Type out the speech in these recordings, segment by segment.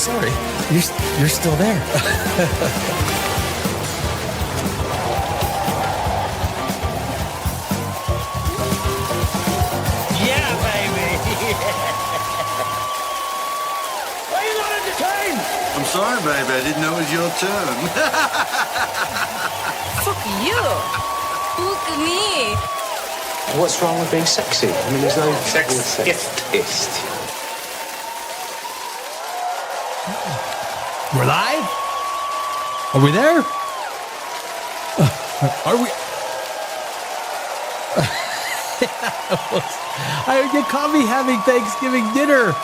sorry. You're still there. Yeah, baby. Are you not entertained? I'm sorry, baby. I didn't know it was your turn. Fuck you. Look at me. What's wrong with being sexy? I mean, there's no Sexist. We're live? Are we there? Are we? You caught me having Thanksgiving dinner.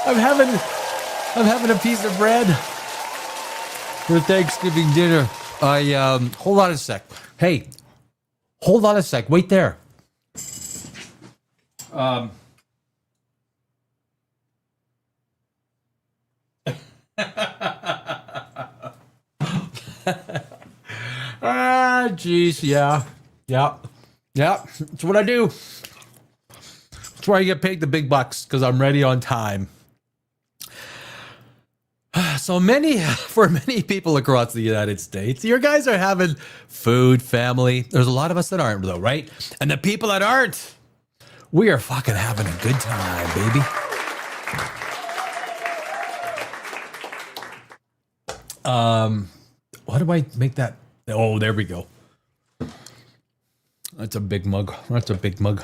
I'm having a piece of bread for Thanksgiving dinner. Hold on a sec. Hey, hold on a sec. Wait there. Jeez, yeah. That's what I do. That's why I get paid the big bucks, because I'm ready on time. So for many people across the United States, your guys are having food, family. There's a lot of us that aren't, though, right? And the people that aren't, we are fucking having a good time, baby. What do I make that? Oh, there we go. That's a big mug. That's a big mug.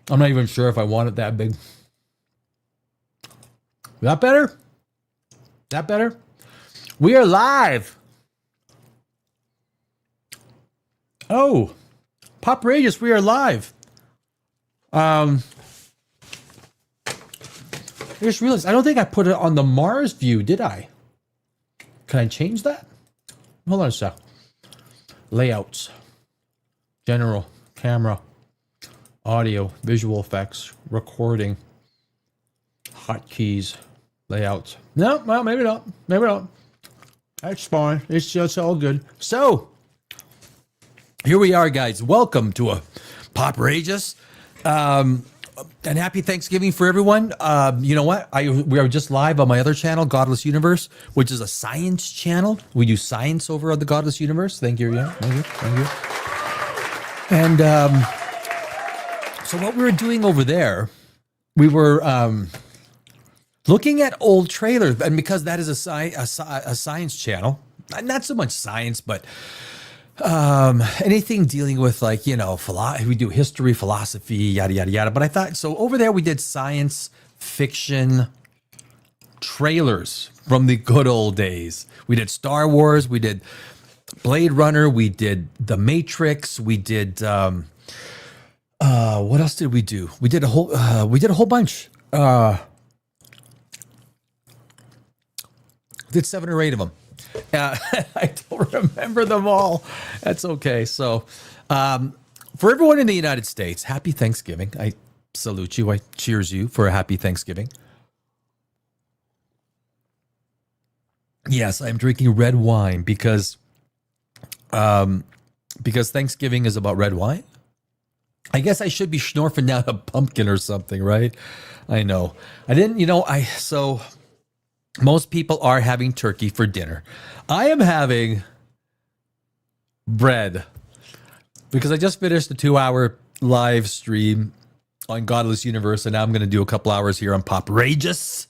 I'm not even sure if I want it that big. That better? That better? We are live. Oh, POPRAGEOUS, we are live. I just realized I don't think I put it on the Mars view, did I? Can I change that? Hold on a sec. Layouts. General. Camera. Audio. Visual effects. Recording. Hotkeys. Layouts. No, well, maybe not. Maybe not. That's fine. It's just all good. So, here we are, guys. Welcome to a POPRAGEOUS. And happy Thanksgiving for everyone. You know what? We are just live on my other channel, Godless Universe, which is a science channel. We do science over on the Godless Universe. Thank you. Yeah, thank you. Thank you. And so what we were doing over there, we were looking at old trailers, and because that is a science channel, not so much science, but anything dealing with, like, you know, we do history, philosophy, yada yada yada. But I thought, so over there we did science fiction trailers from the good old days. We did Star Wars, we did Blade Runner, we did The Matrix, we did what else did we do? We did a whole bunch. Did 7 or 8 of them. I don't remember them all. That's okay. So, for everyone in the United States, happy Thanksgiving. I salute you. I cheers you for a happy Thanksgiving. Yes, I'm drinking red wine because Thanksgiving is about red wine. I guess I should be schnorfing down a pumpkin or something, right? I know. I didn't, so most people are having turkey for dinner. I am having bread because I just finished a 2-hour live stream on Godless Universe, and now I'm going to do a couple hours here on POPRAGEOUS,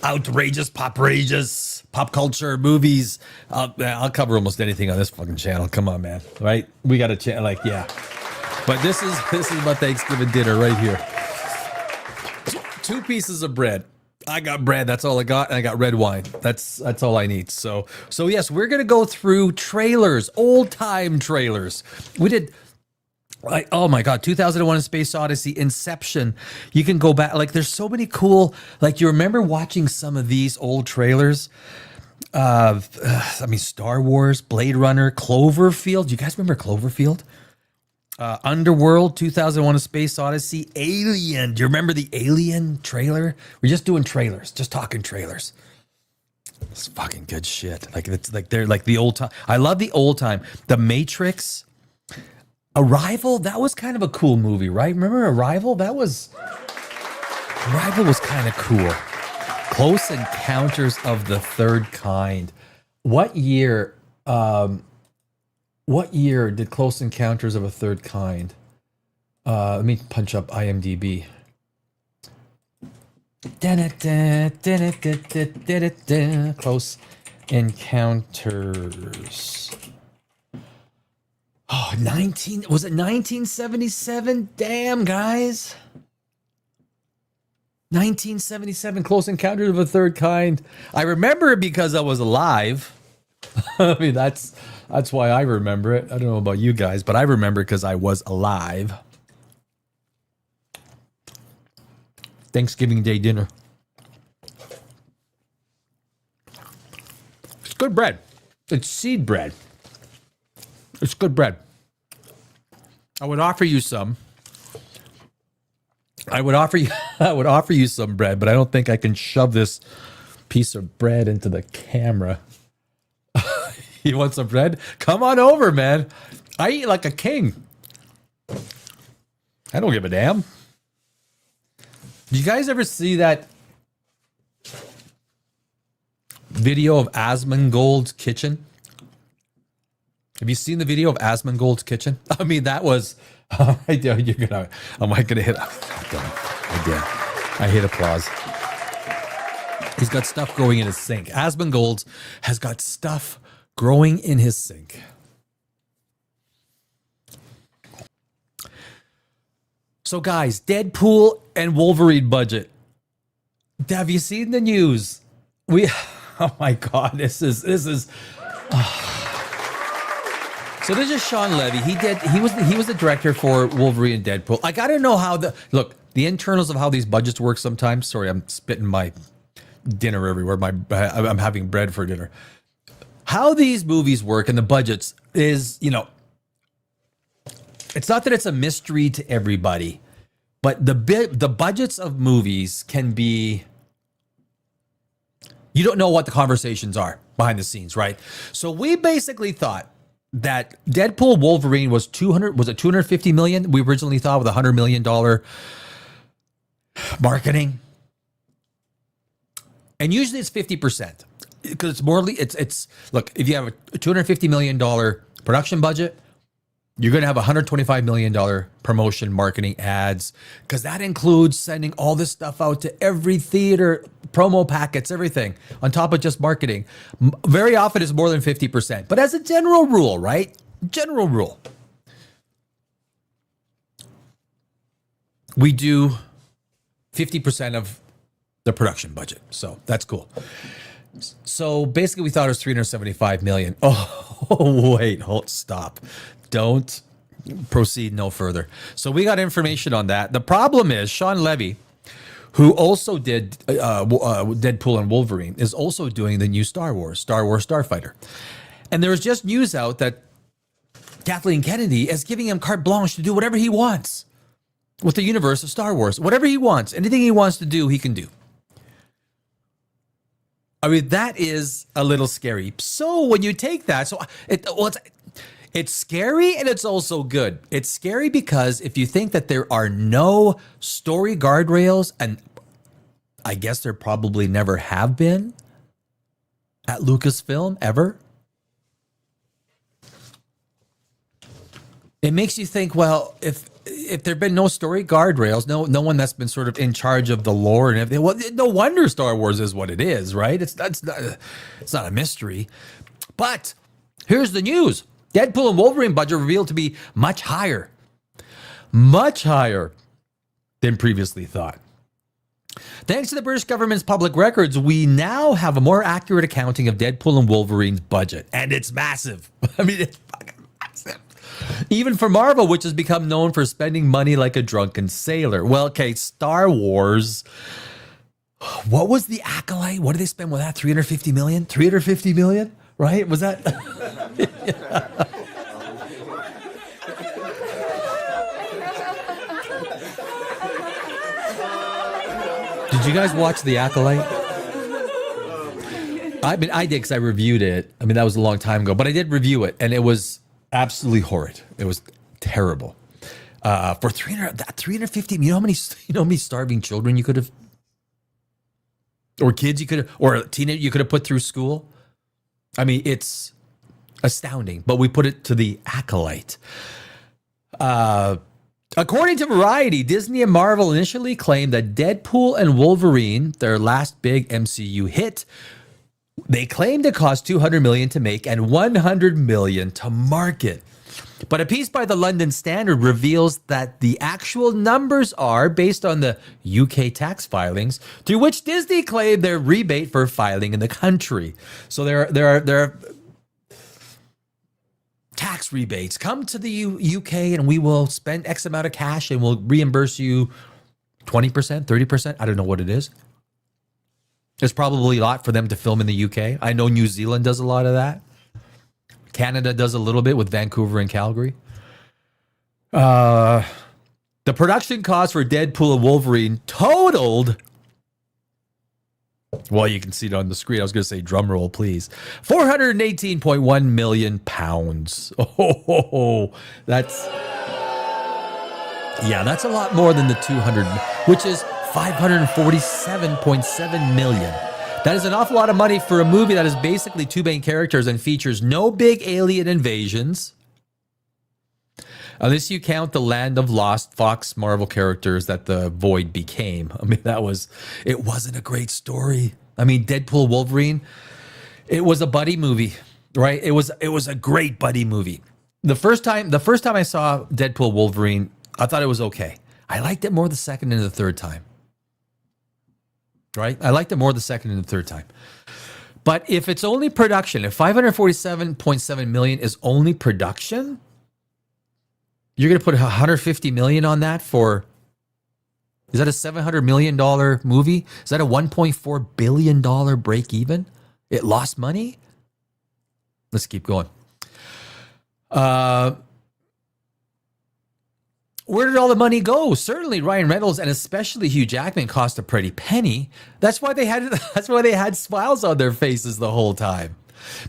outrageous, POPRAGEOUS, pop culture, movies. I'll cover almost anything on this fucking channel. Come on, man. Right? We got to yeah. But this is my Thanksgiving dinner right here. 2 pieces of bread. I got bread. That's all I got. And I got red wine. That's all I need. So yes, we're going to go through trailers, old time trailers. We did, oh my God, 2001: A Space Odyssey, Inception. You can go back. Like, there's so many cool, like, you remember watching some of these old trailers? Star Wars, Blade Runner, Cloverfield. You guys remember Cloverfield? Underworld, 2001: A Space Odyssey, Alien. Do you remember the Alien trailer? We're just doing trailers, just talking trailers. It's fucking good shit. Like, it's like they're like the old time. I love the old time. The Matrix, Arrival. That was kind of a cool movie, right? Remember Arrival? Arrival was kind of cool. Close Encounters of the Third Kind. What year? What year did Close Encounters of a Third Kind? Let me punch up IMDb. Close Encounters. Oh, was it 1977? Damn, guys. 1977, Close Encounters of a Third Kind. I remember it because I was alive. I mean, that's why I remember it. I don't know about you guys, but I remember it because I was alive. Thanksgiving Day dinner. It's good bread. It's seed bread. It's good bread. I would offer you some. I would offer you some bread, but I don't think I can shove this piece of bread into the camera. You want some bread? Come on over, man. I eat like a king. I don't give a damn. Do you guys ever see that video of Asmongold's kitchen? Have you seen the video of Asmongold's kitchen? I mean, that was. Am I gonna hit? God damn it. I hit applause. He's got stuff growing in his sink. Asmongold has got stuff growing in his sink. So, guys, Deadpool and Wolverine budget. Have you seen the news? Oh my God, this is. So this is Sean Levy. He was the director for Wolverine and Deadpool. I gotta know how the internals of how these budgets work sometimes. Sorry, I'm spitting my dinner everywhere. I'm having bread for dinner. How these movies work and the budgets is, it's not that it's a mystery to everybody, but the budgets of movies can be. You don't know what the conversations are behind the scenes, right? So we basically thought that Deadpool Wolverine was 250 million? We originally thought with $100 million marketing. And usually it's 50%. Because it's more, look, if you have a $250 million production budget, you're going to have $125 million promotion, marketing, ads, because that includes sending all this stuff out to every theater, promo packets, everything, on top of just marketing. Very often it's more than 50%. But as a general rule, right? General rule. We do 50% of the production budget. So that's cool. So basically we thought it was 375 million. Oh, wait, stop. Don't proceed no further. So we got information on that. The problem is Sean Levy, who also did Deadpool and Wolverine, is also doing the new Star Wars Starfighter. And there was just news out that Kathleen Kennedy is giving him carte blanche to do whatever he wants with the universe of Star Wars. Whatever he wants, anything he wants to do, he can do. I mean, that is a little scary. So when you take that, it's scary and it's also good. It's scary because if you think that there are no story guardrails, and I guess there probably never have been at Lucasfilm ever, it makes you think, well, if there've been no story guardrails, no one that's been sort of in charge of the lore and everything, well, no wonder Star Wars is what it is, right? It's not a mystery. But here's the news. Deadpool and Wolverine budget revealed to be much higher than previously thought. Thanks to the British government's public records, we now have a more accurate accounting of Deadpool and Wolverine's budget. And it's massive. I mean, it's fucking massive. Even for Marvel, which has become known for spending money like a drunken sailor. Well, okay, Star Wars. What was the Acolyte? What did they spend with that? 350 million? 350 million? Right? Was that? Did you guys watch The Acolyte? I mean, I did because I reviewed it. I mean, that was a long time ago, but I did review it, and it was absolutely horrid. It was terrible. For 350, you know how many starving children you could have? or kids you could, or a teenager you could have put through school. I mean, it's astounding, but we put it to the acolyte. According to Variety, Disney and Marvel initially claimed that Deadpool and Wolverine, their last big MCU hit, they claimed it cost $200 million to make and $100 million to market. But a piece by the London Standard reveals that the actual numbers are based on the UK tax filings, through which Disney claimed their rebate for filing in the country. So there are tax rebates. Come to the UK and we will spend X amount of cash and we'll reimburse you 20%, 30%. I don't know what it is. There's probably a lot for them to film in the UK. I know New Zealand does a lot of that. Canada does a little bit with Vancouver and Calgary. The production cost for Deadpool and Wolverine totaled, well, you can see it on the screen. I was going to say drum roll, please. 418.1 million pounds. Oh, that's a lot more than the 200, which is 547.7 million. That is an awful lot of money for a movie that is basically two main characters and features no big alien invasions. Unless you count the Land of Lost Fox Marvel characters that the Void became. I mean, it wasn't a great story. I mean, Deadpool, Wolverine, it was a buddy movie, right? It was a great buddy movie. The first time I saw Deadpool, Wolverine, I thought it was okay. I liked it more the second and the third time. Right? I liked it more the second and the third time. But if it's only production, if 547.7 million is only production, you're going to put 150 million on that for, is that a $700 million movie? Is that a $1.4 billion break even? It lost money? Let's keep going. Where did all the money go? Certainly Ryan Reynolds and especially Hugh Jackman cost a pretty penny. That's why they had smiles on their faces the whole time.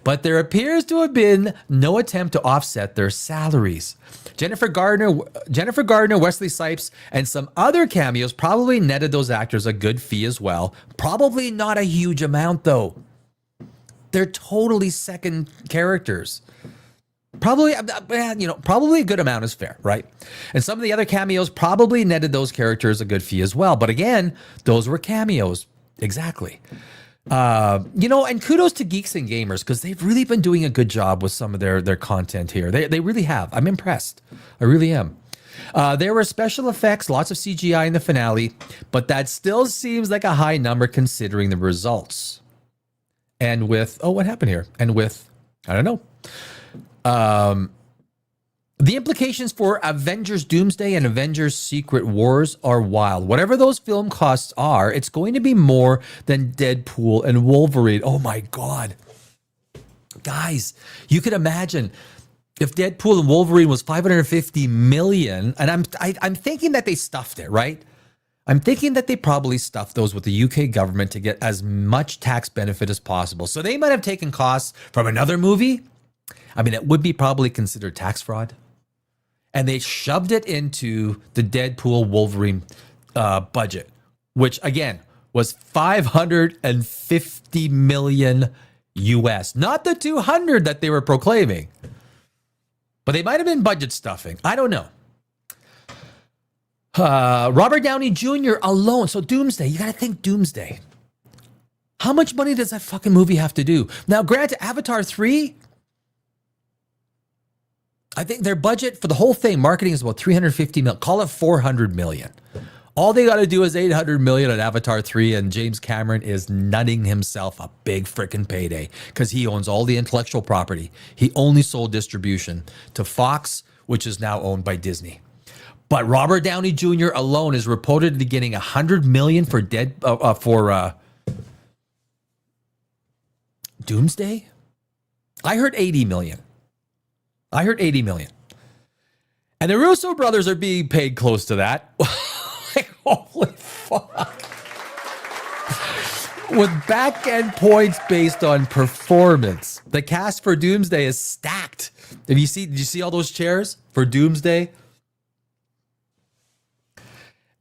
But there appears to have been no attempt to offset their salaries. Jennifer Gardner, Wesley Snipes, and some other cameos probably netted those actors a good fee as well. Probably not a huge amount though. They're totally second characters. Probably a good amount is fair, right? And some of the other cameos probably netted those characters a good fee as well. But again, those were cameos. Exactly. And kudos to Geeks and Gamers because they've really been doing a good job with some of their content here. They really have. I'm impressed. I really am. There were special effects, lots of CGI in the finale, but that still seems like a high number considering the results. And with, what happened here? And with, I don't know. The implications for Avengers Doomsday and Avengers Secret Wars are wild. Whatever those film costs are, it's going to be more than Deadpool and Wolverine. Oh my God. Guys, you could imagine if Deadpool and Wolverine was 550 million, and I'm thinking that they stuffed it, right? I'm thinking that they probably stuffed those with the UK government to get as much tax benefit as possible. So they might have taken costs from another movie. I mean, it would be probably considered tax fraud. And they shoved it into the Deadpool Wolverine budget, which again was 550 million US, not the 200 that they were proclaiming. But they might have been budget stuffing. I don't know. Robert Downey Jr. alone. So Doomsday, you got to think Doomsday. How much money does that fucking movie have to do? Now, granted, Avatar 3, I think their budget for the whole thing, marketing, is about 350 million. Call it 400 million. All they got to do is 800 million on Avatar 3, and James Cameron is nutting himself a big freaking payday because he owns all the intellectual property. He only sold distribution to Fox, which is now owned by Disney. But Robert Downey Jr. alone is reportedly getting 100 million for Doomsday. I heard 80 million. And the Russo brothers are being paid close to that. Like, holy fuck. With back-end points based on performance. The cast for Doomsday is stacked. Did you see all those chairs for Doomsday?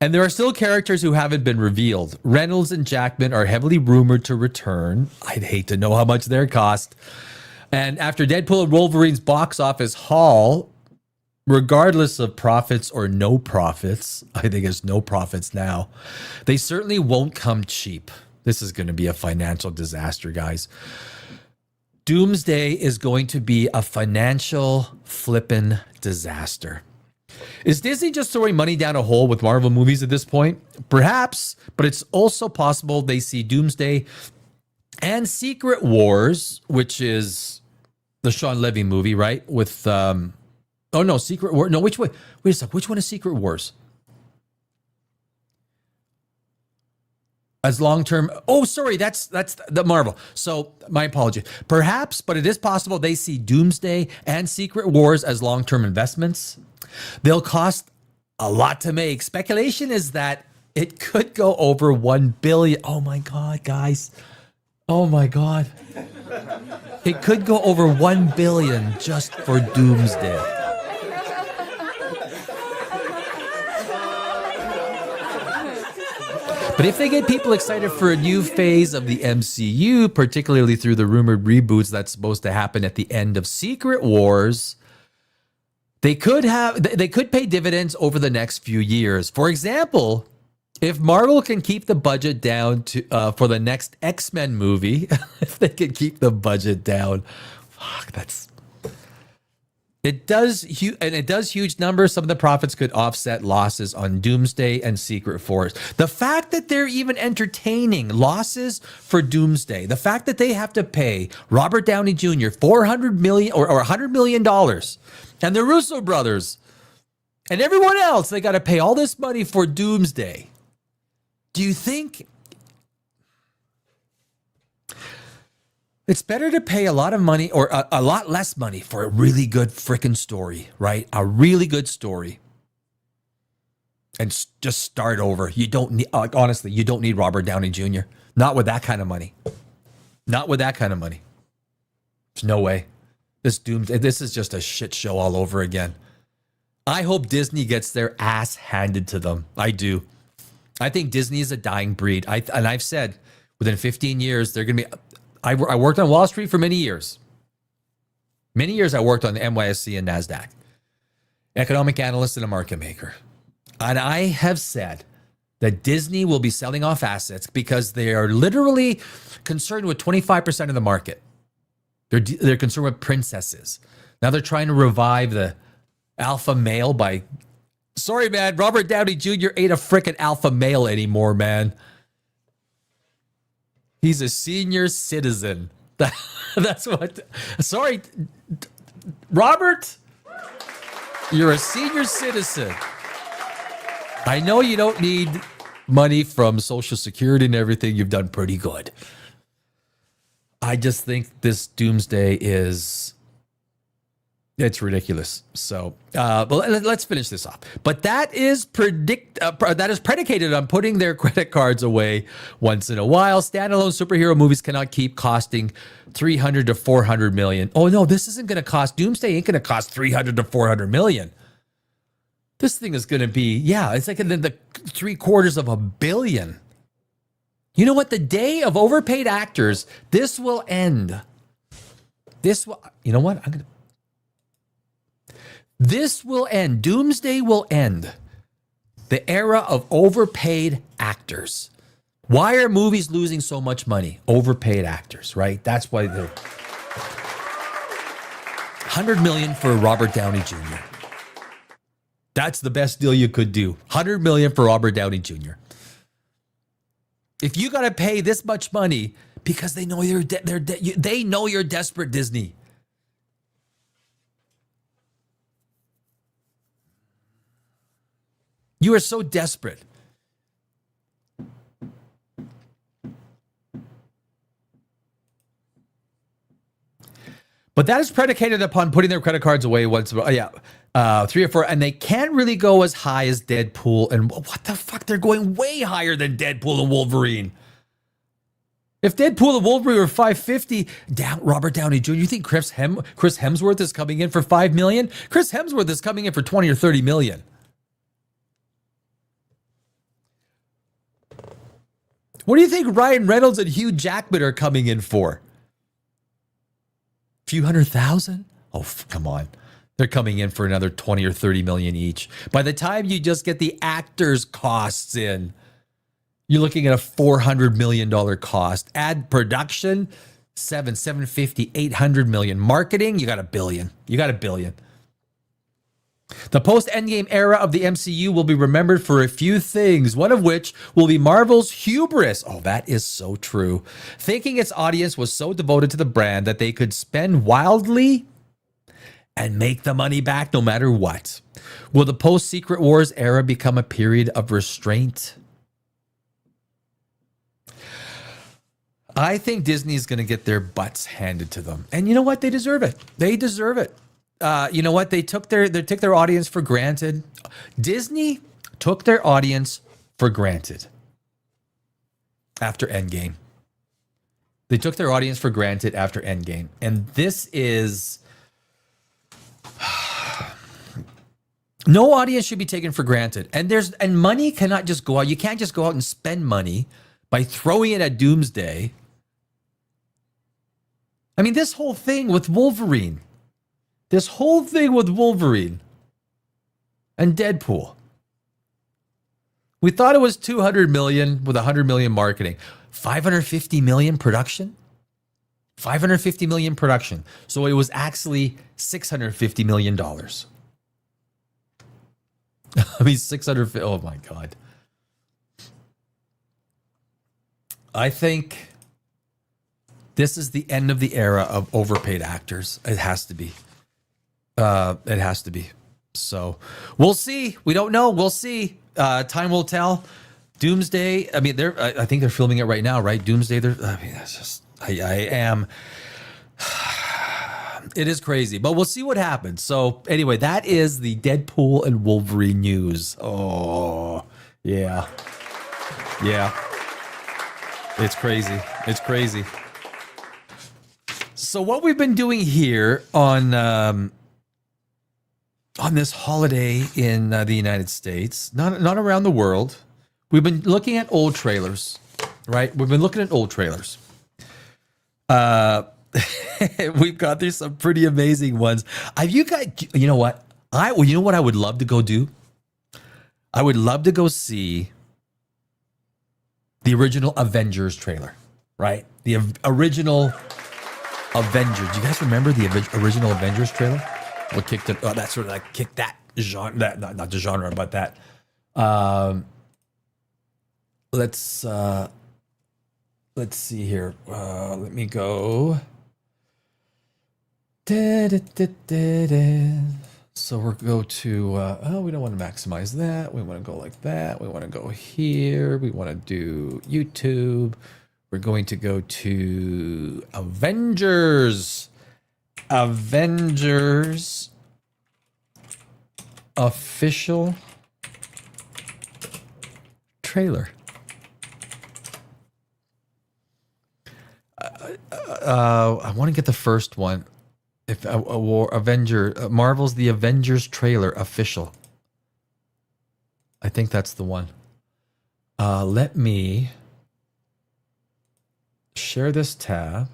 And there are still characters who haven't been revealed. Reynolds and Jackman are heavily rumored to return. I'd hate to know how much their cost. And after Deadpool and Wolverine's box office haul, regardless of profits or no profits, I think it's no profits now, they certainly won't come cheap. This is going to be a financial disaster, guys. Doomsday is going to be a financial flippin' disaster. Is Disney just throwing money down a hole with Marvel movies at this point? Perhaps, but it's also possible they see Doomsday and Secret Wars, which is the Sean Levy movie, right? With, Secret War. No, which one? Wait a sec. Which one is Secret Wars? As long-term. Oh, sorry. That's the Marvel. So my apology. Perhaps, but it is possible they see Doomsday and Secret Wars as long-term investments. They'll cost a lot to make. Speculation is that it could go over $1 billion. Oh my God, guys. Oh my God. It could go over $1 billion just for Doomsday. But if they get people excited for a new phase of the MCU, particularly through the rumored reboots that's supposed to happen at the end of Secret Wars, they could pay dividends over the next few years. For example, if Marvel can keep the budget down to for the next X-Men movie, if they can keep the budget down, it does huge numbers. Some of the profits could offset losses on Doomsday and Secret Wars. The fact that they're even entertaining losses for Doomsday, the fact that they have to pay Robert Downey Jr. $400 million or $100 million, and the Russo brothers and everyone else, they got to pay all this money for Doomsday. Do you think it's better to pay a lot of money or a lot less money for a really good freaking story, right? A really good story. And just start over. You don't need, honestly, you don't need Robert Downey Jr. Not with that kind of money. Not with that kind of money. There's no way. This is just a shit show all over again. I hope Disney gets their ass handed to them. I do. I think Disney is a dying breed. And I've said within 15 years, they're going to be... I worked on Wall Street for many years. Many years I worked on the NYSE and NASDAQ. Economic analyst and a market maker. And I have said that Disney will be selling off assets because they are literally concerned with 25% of the market. They're concerned with princesses. Now they're trying to revive the alpha male by... Sorry, man. Robert Downey Jr. ain't a freaking alpha male anymore, man. He's a senior citizen. That's what... Sorry, Robert. You're a senior citizen. I know you don't need money from Social Security and everything. You've done pretty good. I just think this Doomsday is... It's ridiculous. So, but let's finish this off. But that is predicated on putting their credit cards away once in a while. Standalone superhero movies cannot keep costing $300 to $400 million. Oh no, this isn't going to cost. Doomsday ain't going to cost $300 to $400 million. This thing is going to be, it's like the $750 million. You know what? The day of overpaid actors, this will end. You know what? This will end. Doomsday will end. The era of overpaid actors. Why are movies losing so much money? Overpaid actors, right? That's why they're... $100 million for Robert Downey Jr. That's the best deal you could do. $100 million for Robert Downey Jr. If you got to pay this much money because they know they know you're desperate, Disney. You are so desperate. But that is predicated upon putting their credit cards away once. 3 or 4, and they can't really go as high as Deadpool. And what the fuck? They're going way higher than Deadpool and Wolverine. If Deadpool and Wolverine were 550, Robert Downey Jr., you think Chris Hemsworth is coming in for $5 million? Chris Hemsworth is coming in for 20 or 30 million. What do you think Ryan Reynolds and Hugh Jackman are coming in for? A few $100,000? Oh, come on. They're coming in for another 20 or 30 million each. By the time you just get the actors' costs in, you're looking at a $400 million cost. Add production, 750, 800 million. Marketing, you got $1 billion. You got $1 billion. The post-Endgame era of the MCU will be remembered for a few things, one of which will be Marvel's hubris. Oh, that is so true. Thinking its audience was so devoted to the brand that they could spend wildly and make the money back no matter what. Will the post-Secret Wars era become a period of restraint? I think Disney's going to get their butts handed to them. And you know what? They deserve it. They deserve it. You know what? They took their audience for granted. Disney took their audience for granted after Endgame. They took their audience for granted after Endgame. And this is... No audience should be taken for granted. And money cannot just go out. You can't just go out and spend money by throwing it at Doomsday. I mean, this whole thing with Wolverine and Deadpool. We thought it was 200 million with 100 million marketing. 550 million production? 550 million production. So it was actually $650 million. I mean, 650. Oh my God. I think this is the end of the era of overpaid actors. It has to be. It has to be. So we'll see. We don't know. We'll see. Time will tell. Doomsday. I mean, I think they're filming it right now, right? Doomsday. I mean, that's just. I am. It is crazy, but we'll see what happens. So anyway, that is the Deadpool and Wolverine news. Oh, yeah. Yeah. It's crazy. It's crazy. So what we've been doing here on this holiday in the United States, not around the world, we've been looking at old trailers, right? We've been looking at old trailers. We've got through some pretty amazing ones. Have you guys? You know what? You know what I would love to go do? I would love to go see the original Avengers trailer, right? The original Avengers. Do you guys remember the original Avengers trailer? What kicked it? Oh, that sort of like kicked that genre. That not the genre, but that. Let's see here. Let me go. So we'll go to, we don't want to maximize that. We want to go like that. We want to go here. We want to do YouTube. We're going to go to Avengers. Avengers official trailer. I want to get the first one. If Marvel's The Avengers trailer official. I think that's the one. Let me share this tab.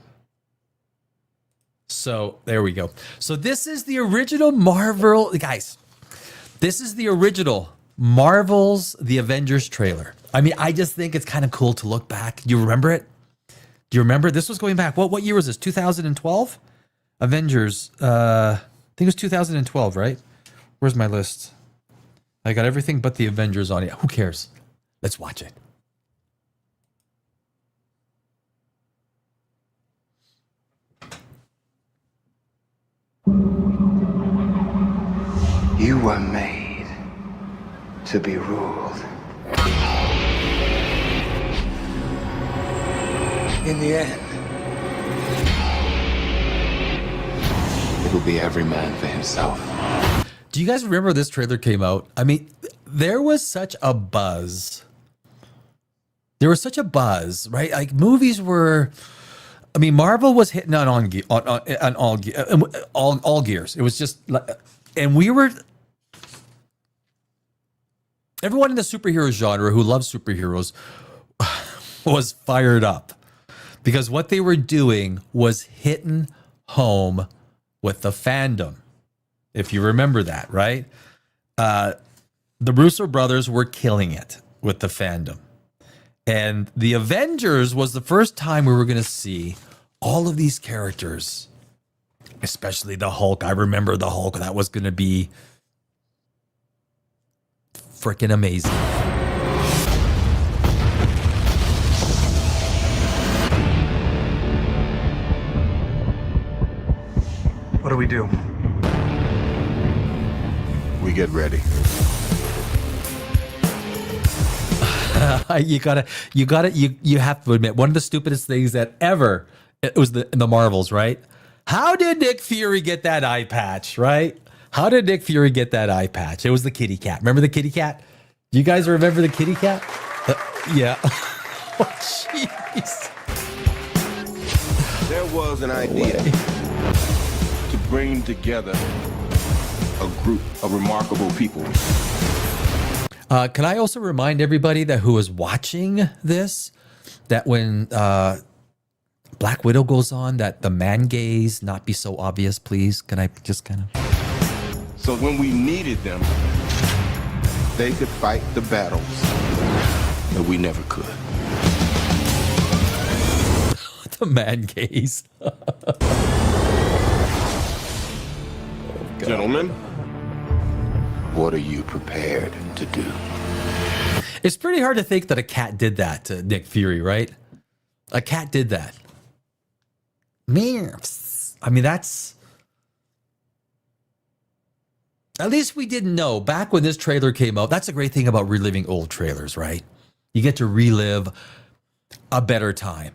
So there we go. So this is the original Marvel, guys. This is the original Marvel's The Avengers trailer. I mean, I just think it's kind of cool to look back. Do you remember it? Do you remember? This was going back. What year was this? 2012? Avengers. I think it was 2012, right? Where's my list? I got everything but the Avengers on it. Who cares? Let's watch it. You were made to be ruled. In the end, it'll be every man for himself. Do you guys remember this trailer came out? I mean, there was such a buzz. There was such a buzz, right? Like movies were. I mean, Marvel was hitting on all gears. It was just, and we were. Everyone in the superhero genre who loves superheroes, was fired up because what they were doing was hitting home with the fandom. If you remember that, right? The Russo brothers were killing it with the fandom. And the Avengers was the first time we were going to see all of these characters, especially the Hulk. I remember the Hulk. That was going to be freaking amazing. What do we do? We get ready. You have to admit, one of the stupidest things that ever, it was the Marvels, right? How did Nick Fury get that eye patch, right? How did Nick Fury get that eye patch? It was the kitty cat. Remember the kitty cat? Do you guys remember the kitty cat? Yeah. Oh, jeez. There was an idea to bring together a group of remarkable people. Can I also remind everybody that who is watching this, that when Black Widow goes on, that the man gaze not be so obvious, please? Can I just kind of... So when we needed them, They could fight the battles that we never could. The man gaze. Gentlemen, what are you prepared to do? It's pretty hard to think that a cat did that to Nick Fury, right? A cat did that. I mean, that's... At least we didn't know back when this trailer came out. That's a great thing about reliving old trailers, right? You get to relive a better time.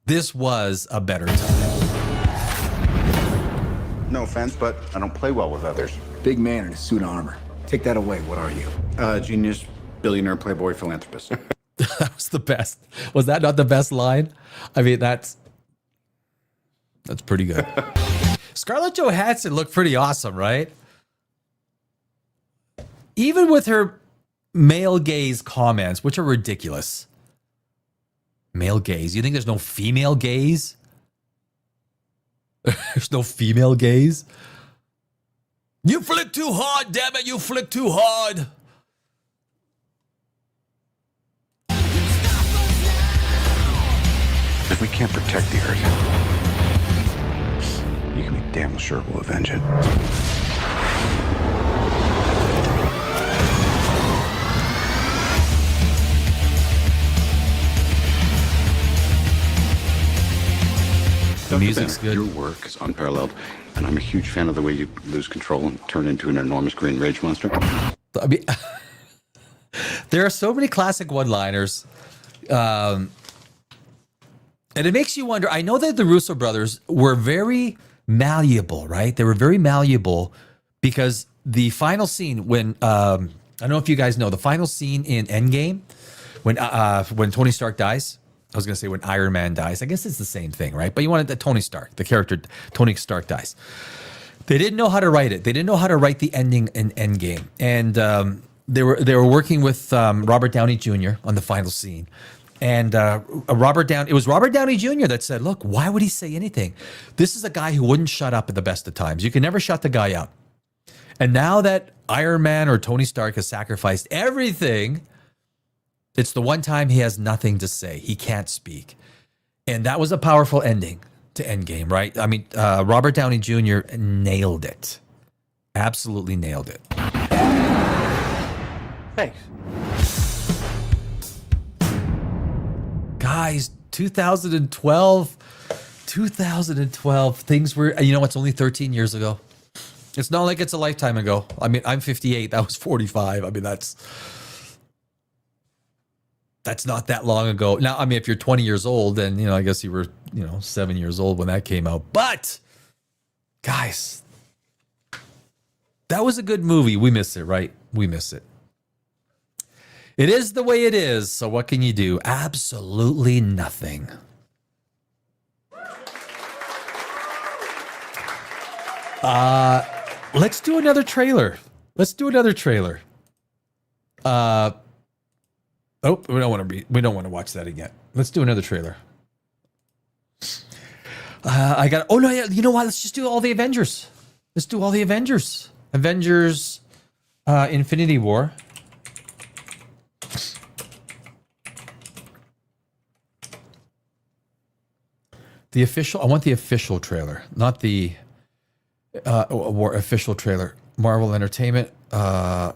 This was a better time. No offense, but I don't play well with others. Big man in a suit of armor. Take that away. What are you? Genius, billionaire, playboy, philanthropist. That was the best. Was that not the best line? I mean, that's pretty good. Scarlett Johansson looked pretty awesome, right? Even with her male gaze comments, which are ridiculous. Male gaze. You think there's no female gaze? There's no female gaze? You flick too hard, damn it, you flick too hard. If we can't protect the Earth, you can be damn sure we'll avenge it. The music's good. Your work is unparalleled, and I'm a huge fan of the way you lose control and turn into an enormous green rage monster. I mean, there are so many classic one-liners. And it makes you wonder. I know that the Russo brothers were very malleable, right? They were very malleable because the final scene when I don't know if you guys know the final scene in Endgame when Tony Stark dies. I was going to say when Iron Man dies. I guess it's the same thing, right? But you wanted the Tony Stark, the character Tony Stark dies. They didn't know how to write it. They didn't know how to write the ending in Endgame, and they were working with Robert Downey Jr. on the final scene. And it was Robert Downey Jr. that said, look, why would he say anything? This is a guy who wouldn't shut up at the best of times. You can never shut the guy up. And now that Iron Man or Tony Stark has sacrificed everything, it's the one time he has nothing to say. He can't speak. And that was a powerful ending to Endgame, right? I mean, Robert Downey Jr. nailed it. Absolutely nailed it. Thanks. Guys, 2012, things were, you know, it's only 13 years ago. It's not like it's a lifetime ago. I mean, I'm 58. That was 45. I mean, that's not that long ago. Now, I mean, if you're 20 years old, then, you know, I guess you were, 7 years old when that came out. But, guys, that was a good movie. We miss it, right? We miss it. It is the way it is, so what can you do? Absolutely nothing. Let's do another trailer. Oh, we don't want to watch that again. Let's do another trailer. Oh no, yeah, you know what? Let's just do all the Avengers. Let's do all the Avengers. Avengers Infinity War. The official, I want the official trailer, not the official trailer. Marvel Entertainment. Yeah,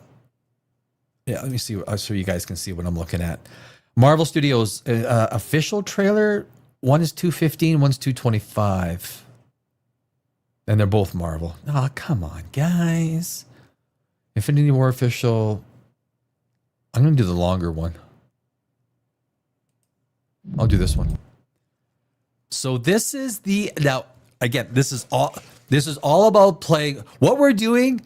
let me see so you guys can see what I'm looking at. Marvel Studios official trailer. One is 215, one's 225. And they're both Marvel. Oh, come on, guys. Infinity War official. I'm going to do the longer one. I'll do this one. So this is now again, this is all about playing. What we're doing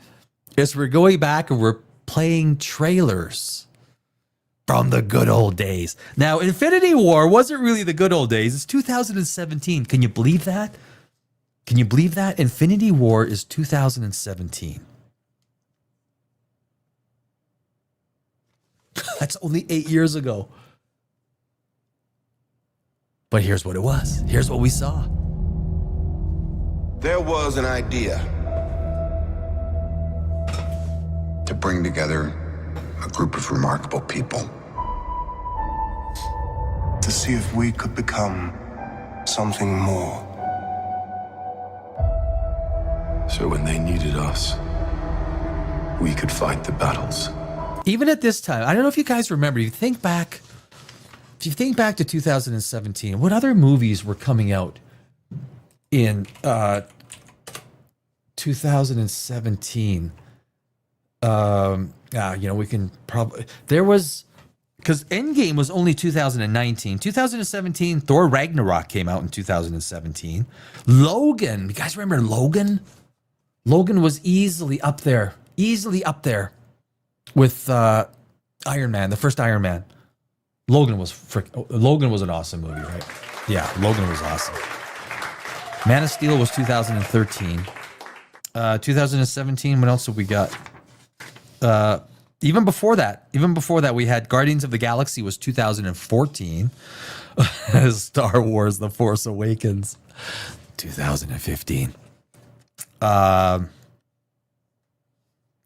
is we're going back and we're playing trailers from the good old days. Now, Infinity War wasn't really the good old days. It's 2017. Can you believe that? Can you believe that? Infinity War is 2017. That's only 8 years ago. But here's what it was. Here's what we saw. There was an idea To bring together a group of remarkable people. To see if we could become something more. So when they needed us, we could fight the battles. Even at this time, I don't know if you guys remember, if you think back to 2017, what other movies were coming out in 2017? We can probably, there was, because Endgame was only 2019. 2017, Thor Ragnarok came out in 2017. Logan, you guys remember Logan? Logan was easily up there with Iron Man, the first Iron Man. Logan was an awesome movie, right? Yeah, Logan was awesome. Man of Steel was 2013. 2017, what else have we got? Even before that, we had Guardians of the Galaxy was 2014. Star Wars: The Force Awakens, 2015. So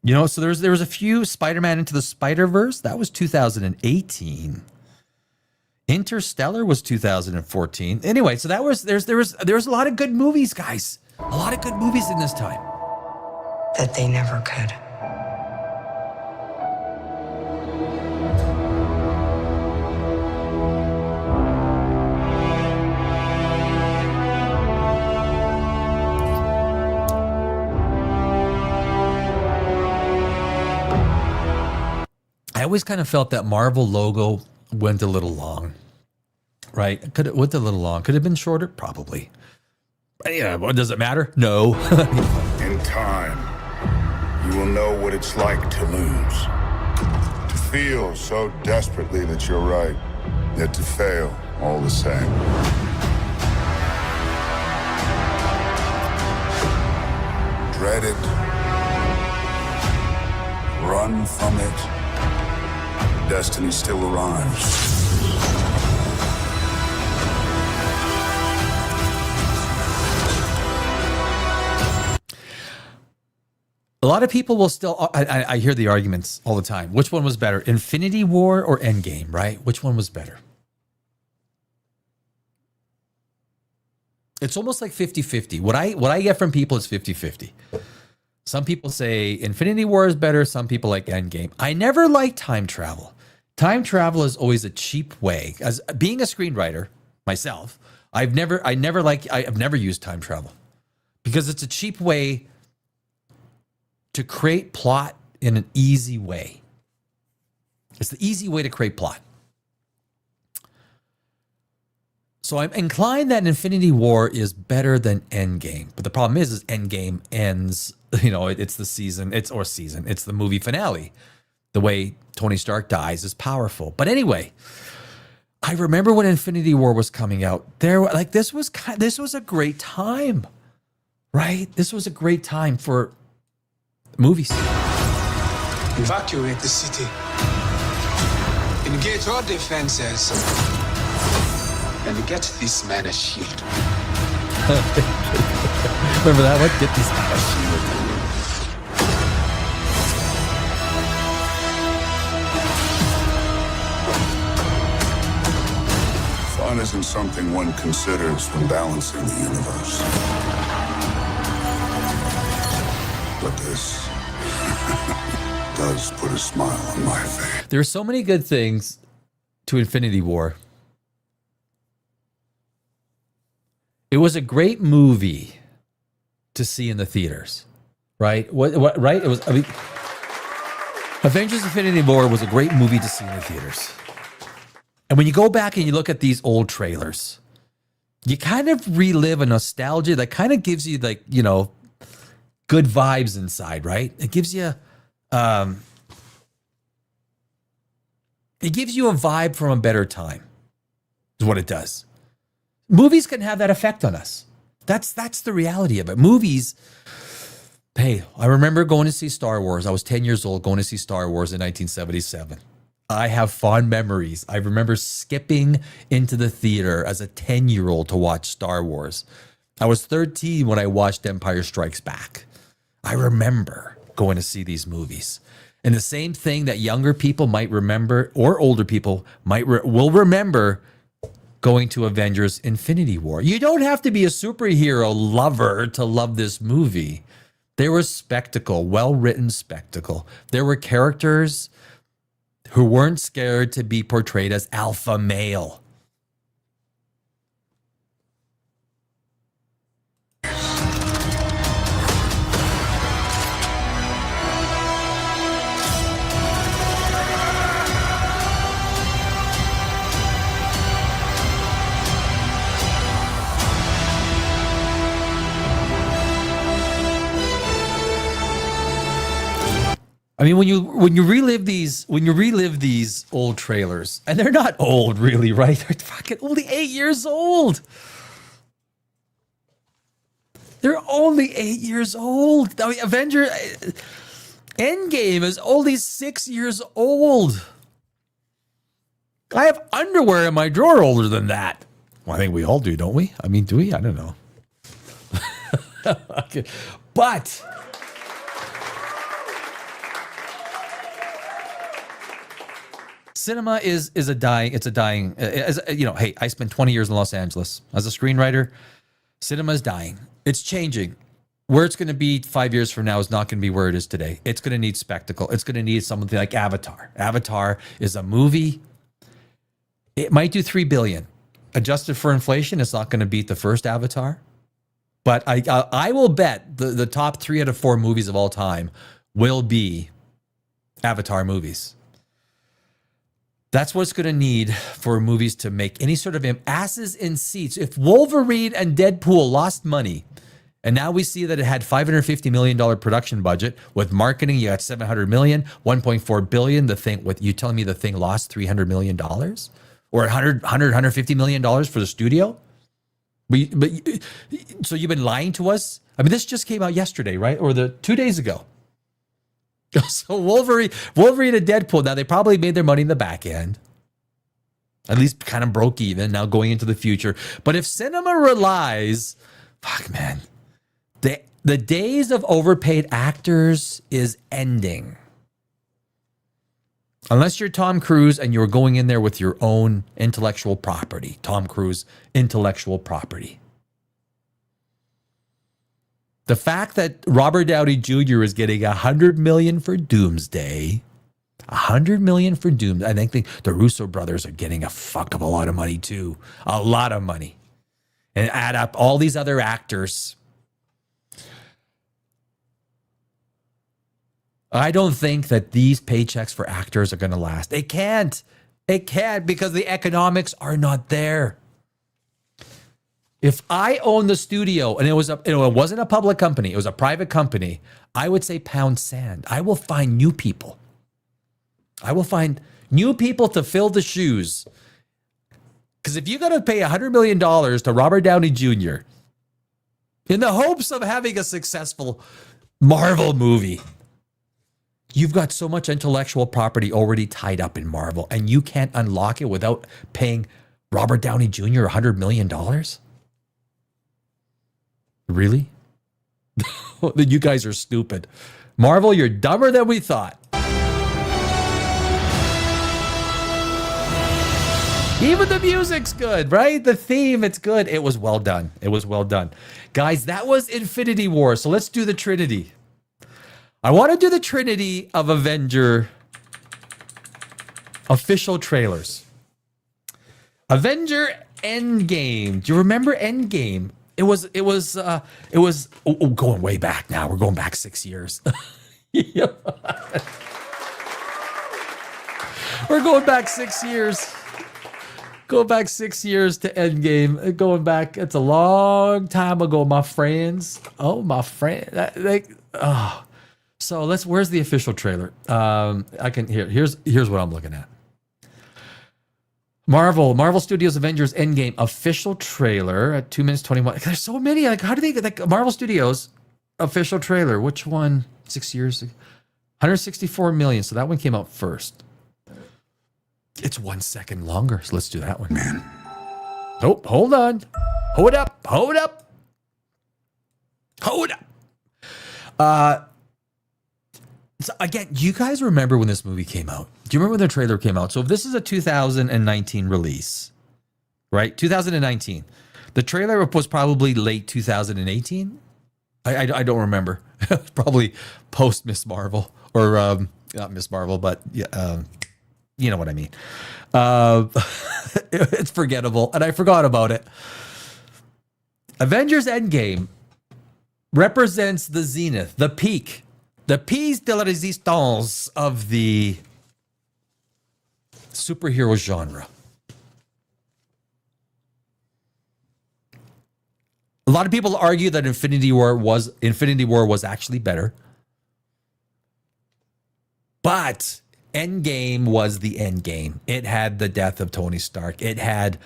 there was a few. Spider-Man Into the Spider-Verse, that was 2018. Interstellar was 2014. Anyway, so there was a lot of good movies, guys. A lot of good movies in this time. That they never could. I always kind of felt that Marvel logo went a little long, right? Went a little long. Could have been shorter, probably. Yeah, what does it matter? No. In time, you will know what it's like to lose. To feel so desperately that you're right, yet to fail all the same. Dread it. Run from it. Destiny still arrives. A lot of people will still, I hear the arguments all the time. Which one was better, Infinity War or Endgame, right? Which one was better? It's almost like 50-50. What I get from people is 50-50. Some people say Infinity War is better. Some people like Endgame. I never liked time travel. Time travel is always a cheap way. As being a screenwriter myself, I've never used time travel because it's a cheap way to create plot in an easy way. It's the easy way to create plot. So I'm inclined that Infinity War is better than Endgame. But the problem is Endgame ends, it's the season, it's the movie finale. The way Tony Stark dies is powerful. But anyway, I remember when Infinity War was coming out, this was a great time, right? This was a great time for movies. Evacuate the city. Engage our defenses. And get this man a shield. Remember that one? Get these guys. Fun isn't something one considers when balancing the universe. But this does put a smile on my face. There are so many good things to Infinity War. It was a great movie to see in the theaters, right? What right? It was. I mean, Avengers: Infinity War was a great movie to see in the theaters. And when you go back and you look at these old trailers, you kind of relive a nostalgia that kind of gives you, like, you know, good vibes inside, right? It gives you a vibe from a better time. Is what it does. Movies can have that effect on us. That's the reality of it. Movies. Hey, I remember going to see Star Wars. I was 10 years old going to see Star Wars in 1977. I have fond memories. I remember skipping into the theater as a 10-year-old to watch Star Wars. I was 13 when I watched Empire Strikes Back. I remember going to see these movies. And the same thing that younger people might remember, or older people will remember, going to Avengers Infinity War. You don't have to be a superhero lover to love this movie. There was spectacle, well-written spectacle. There were characters who weren't scared to be portrayed as alpha male. I mean, when you relive these old trailers, and they're not old really, right? They're fucking only 8 years old. They're only 8 years old. I mean, Avengers Endgame is only 6 years old. I have underwear in my drawer older than that. Well, I think we all do, don't we? I mean, do we? I don't know. Okay. But cinema is a dying, you know, hey, I spent 20 years in Los Angeles as a screenwriter. Cinema is dying. It's changing. Where it's going to be 5 years from now is not going to be where it is today. It's going to need spectacle. It's going to need something like Avatar. Avatar is a movie. It might do 3 billion. Adjusted for inflation, it's not going to beat the first Avatar. But I will bet the top 3 out of 4 movies of all time will be Avatar movies. That's what it's going to need for movies to make any sort of asses in seats. If Wolverine and Deadpool lost money, and now we see that it had $550 million production budget with marketing, you got $700 million, $1.4 billion. The thing, what you telling me the thing lost $300 million or $150 million for the studio? But so you've been lying to us? I mean, this just came out yesterday, right? Or 2 days ago. So Wolverine and Deadpool, now they probably made their money in the back end. At least kind of broke even now going into the future. But if cinema relies, fuck man, the days of overpaid actors is ending. Unless you're Tom Cruise and you're going in there with your own intellectual property. Tom Cruise, intellectual property. The fact that Robert Downey Jr. is getting $100 million for Doomsday, $100 million for Doomsday. I think the Russo brothers are getting a fuck of a lot of money too. A lot of money. And add up all these other actors. I don't think that these paychecks for actors are going to last. It can't. It can't because the economics are not there. If I own the studio and it wasn't a public company, it was a private company, I would say pound sand. I will find new people. I will find new people to fill the shoes. Because if you got to pay $100 million to Robert Downey Jr. in the hopes of having a successful Marvel movie, You've got so much intellectual property already tied up in Marvel, and you can't unlock it without paying Robert Downey Jr. $100 million? Really? You guys are stupid. Marvel, you're dumber than we thought. Even the music's good, right? The theme, it's good. It was well done. It was well done. Guys, that was Infinity War. So let's do the Trinity. I want to do the Trinity of Avenger official trailers. Avenger Endgame. Do you remember Endgame? It was going way back now. We're going back 6 years. We're going back 6 years. Go back 6 years to Endgame. Going back, it's a long time ago, my friends. Oh, my friend. So where's the official trailer? Here's what I'm looking at. Marvel Studios Avengers Endgame official trailer at 2 minutes 21. There's so many. Like, how do they get like Marvel Studios official trailer? Which one? 6 years? 164 million. So that one came out first. It's 1 second longer. So let's do that one. Man. Oh, hold on. Hold up. Hold up. Hold up. So again, do you guys remember when this movie came out? Do you remember when the trailer came out? So if this is a 2019 release, right? 2019. The trailer was probably late 2018. I don't remember. Probably post Miss Marvel or not Miss Marvel, but yeah, you know what I mean. It's forgettable, and I forgot about it. Avengers Endgame represents the zenith, the peak, the piece de la resistance of the superhero genre. A lot of people argue that Infinity War was actually better. But Endgame was the end game. It had the death of Tony Stark. It had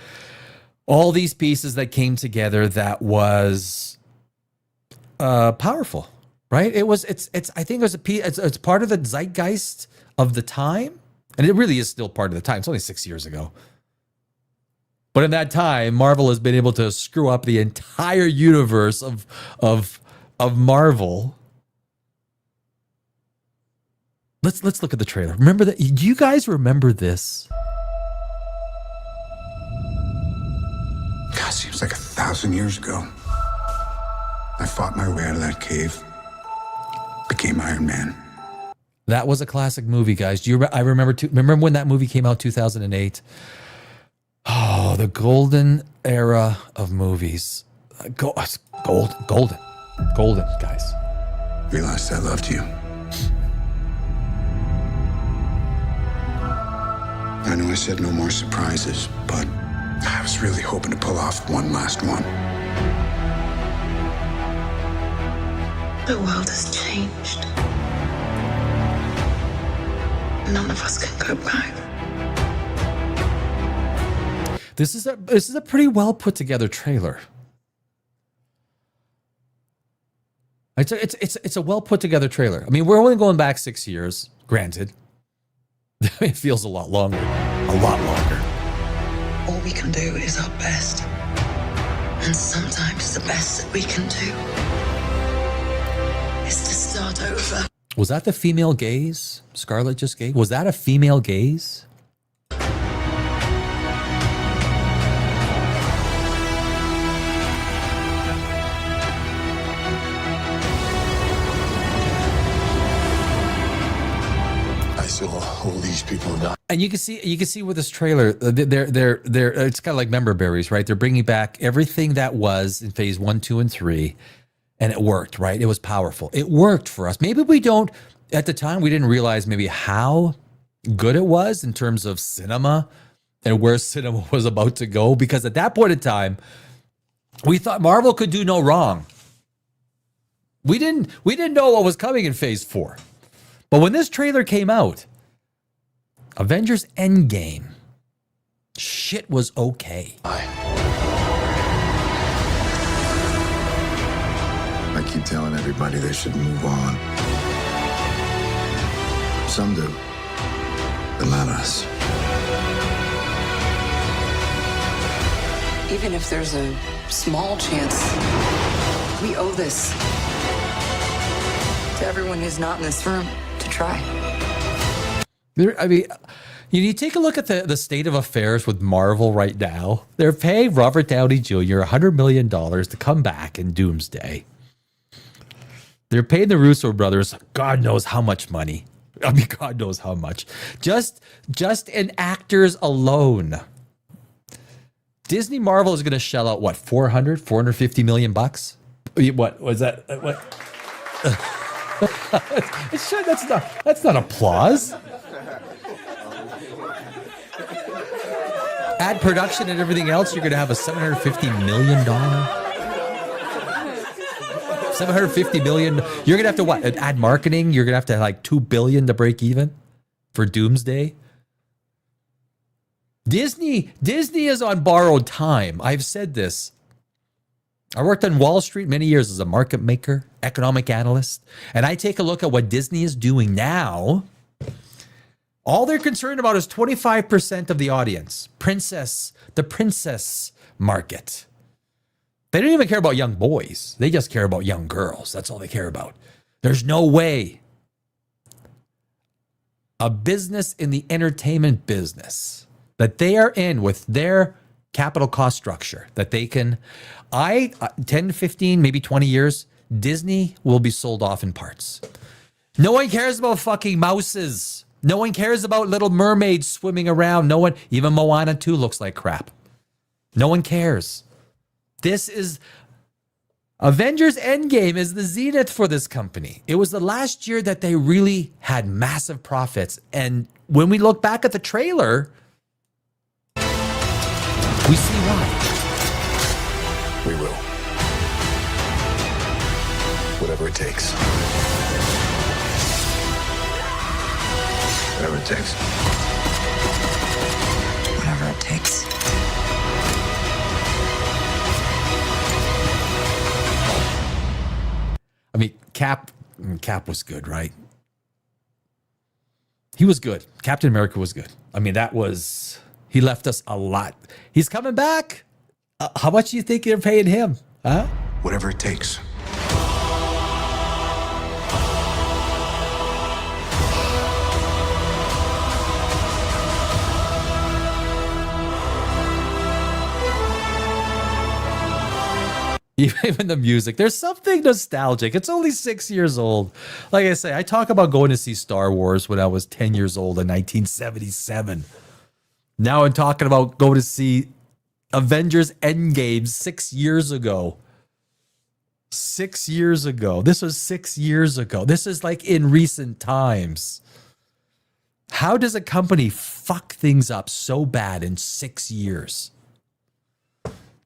all these pieces that came together that was powerful, right? I think it's part of the zeitgeist of the time. And it really is still part of the time. It's only 6 years ago. But in that time, Marvel has been able to screw up the entire universe of Marvel. Let's look at the trailer. Remember that? Do you guys remember this? God, seems like 1,000 years ago. I fought my way out of that cave. Became Iron Man. That was a classic movie, guys. I remember when that movie came out, 2008. Oh, the golden era of movies. Golden, guys. Realized I loved you. I know I said no more surprises, but I was really hoping to pull off one last one. The world has changed. None of us can go back. This is a pretty well put together trailer. It's a well put together trailer. I mean, we're only going back 6 years, granted. It feels a lot longer. A lot longer. All we can do is our best. And sometimes the best that we can do is to start over. Was that the female gaze? Scarlett just gave? Was that a female gaze? I saw all these people die. And you can see with this trailer, they're it's kind of like member berries, right? They're bringing back everything that was in phase 1, 2, and 3. And it worked, right? It was powerful. It worked for us. Maybe at the time, we didn't realize maybe how good it was in terms of cinema and where cinema was about to go. Because at that point in time, we thought Marvel could do no wrong. We didn't know what was coming in phase 4. But when this trailer came out, Avengers Endgame, shit was okay. I keep telling everybody they should move on. Some do, but not us. Even if there's a small chance, we owe this to everyone who's not in this room to try. I mean, you take a look at the state of affairs with Marvel right now. They're paying Robert Downey Jr. $100 million to come back in Doomsday. They're paying the Russo brothers God knows how much money. I mean, God knows how much. Just in actors alone. Disney Marvel is going to shell out, what, 450 million bucks? What was that? What? That's not applause. Add production and everything else, you're going to have a $750 million. 750 million. You're going to have to what? Add marketing. You're going to have to like $2 billion to break even for Doomsday. Disney is on borrowed time. I've said this. I worked on Wall Street many years as a market maker, economic analyst, and I take a look at what Disney is doing now. All they're concerned about is 25% of the audience. The princess market. They don't even care about young boys. They just care about young girls. That's all they care about. There's no way a business in the entertainment business that they are in with their capital cost structure that they can, 10, 15, maybe 20 years, Disney will be sold off in parts. No one cares about fucking mouses. No one cares about little mermaids swimming around. No one, even Moana 2 looks like crap. No one cares. This is, Avengers Endgame is the zenith for this company. It was the last year that they really had massive profits. And when we look back at the trailer, we see why. We will. Whatever it takes. Whatever it takes. Whatever it takes. I mean, Cap was good, right? He was good. Captain America was good. I mean, he left us a lot. He's coming back. How much do you think you're paying him? Huh? Whatever it takes. Even the music, there's something nostalgic. It's only 6 years old. Like I say, I talk about going to see Star Wars when I was 10 years old in 1977. Now I'm talking about going to see Avengers Endgame 6 years ago. 6 years ago. This was 6 years ago. This is like in recent times. How does a company fuck things up so bad in 6 years?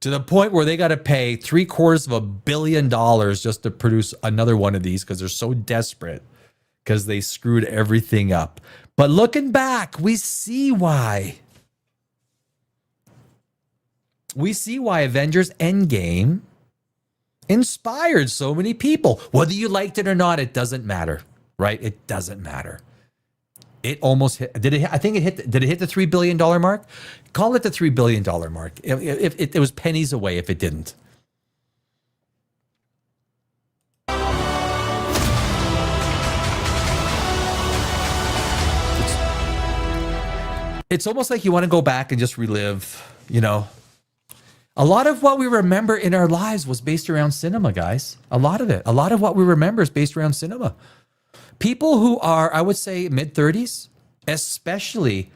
To the point where they got to pay $750 million just to produce another one of these because they're so desperate because they screwed everything up. But looking back, we see why. We see why Avengers Endgame inspired so many people. Whether you liked it or not, it doesn't matter, right? It doesn't matter. It almost hit. Did it hit the $3 billion mark? Call it the $3 billion mark. If it was pennies away if it didn't. It's almost like you want to go back and just relive, A lot of what we remember in our lives was based around cinema, guys. A lot of it. A lot of what we remember is based around cinema. People who are, I would say, mid-30s, especially,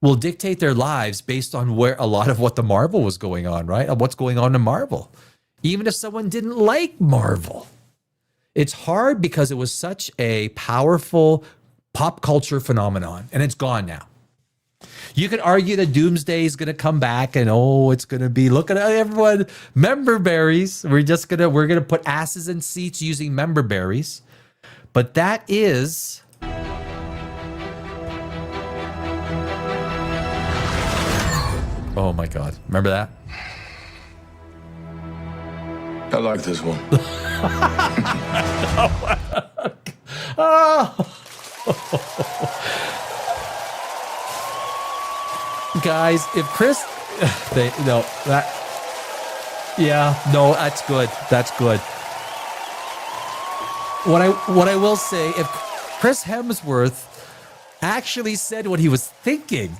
will dictate their lives based on where a lot of what the Marvel was going on, right? Of what's going on in Marvel. Even if someone didn't like Marvel. It's hard because it was such a powerful pop culture phenomenon, and it's gone now. You could argue that Doomsday is going to come back and it's going to be, look at everyone, member berries. We're going to put asses in seats using member berries. But that is oh my God. Remember that? I like this one. Guys, if Chris, that's good. That's good. What I will say, if Chris Hemsworth actually said what he was thinking,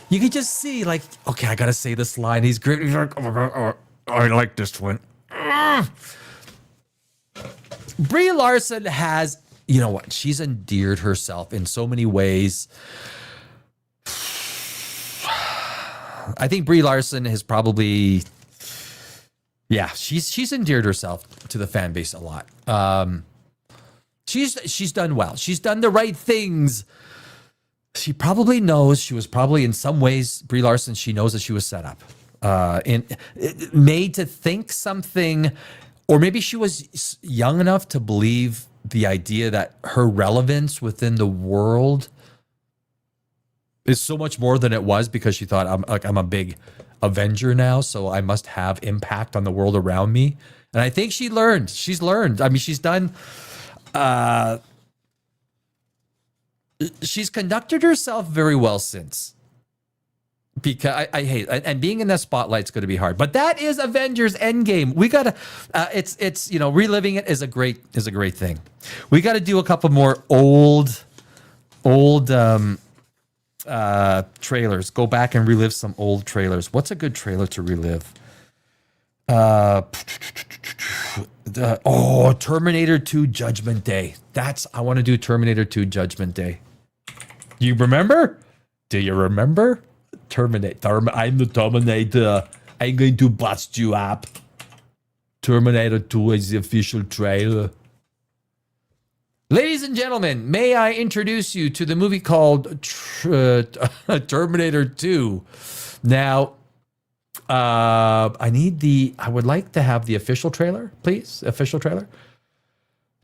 you could just see, like, okay, I gotta say this line. He's great. He's like, oh, I like this one. Brie Larson has, you know what? She's endeared herself in so many ways. I think Brie Larson has probably, she's endeared herself to the fan base a lot. She's done well. She's done the right things. She probably knows. She was probably in some ways, Brie Larson, she knows that she was set up, made to think something, or maybe she was young enough to believe the idea that her relevance within the world is so much more than it was, because she thought, I'm a big Avenger now, so I must have impact on the world around me. And I think she learned. She's learned. I mean, she's done. She's conducted herself very well since. Because I hate, and being in the spotlight's going to be hard. But that is Avengers Endgame. We gotta. It's reliving it is a great thing. We got to do a couple more old trailers. Go back and relive some old trailers. What's a good trailer to relive? Terminator 2 Judgment Day. I want to do Terminator 2 Judgment Day. You remember? Do you remember? Terminator. I'm the Terminator. I'm going to bust you up. Terminator 2 is the official trailer. Ladies and gentlemen, may I introduce you to the movie called Terminator 2. Now, I would like to have the official trailer, please. Official trailer.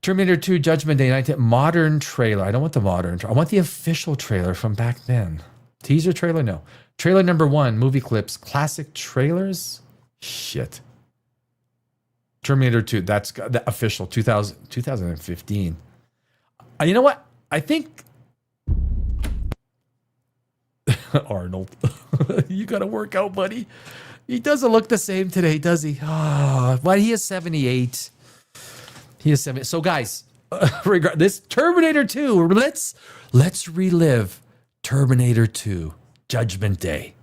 Terminator 2 Judgment Day, modern trailer. I don't want the modern. I want the official trailer from back then. Teaser trailer? No. Trailer number 1, movie clips, classic trailers. Shit. Terminator 2, that's the official 2015. You know what? I think Arnold, you got to work out, buddy. He doesn't look the same today, does he? He is 78. He is 70. So, guys, this Terminator 2. Let's relive Terminator 2 Judgment Day.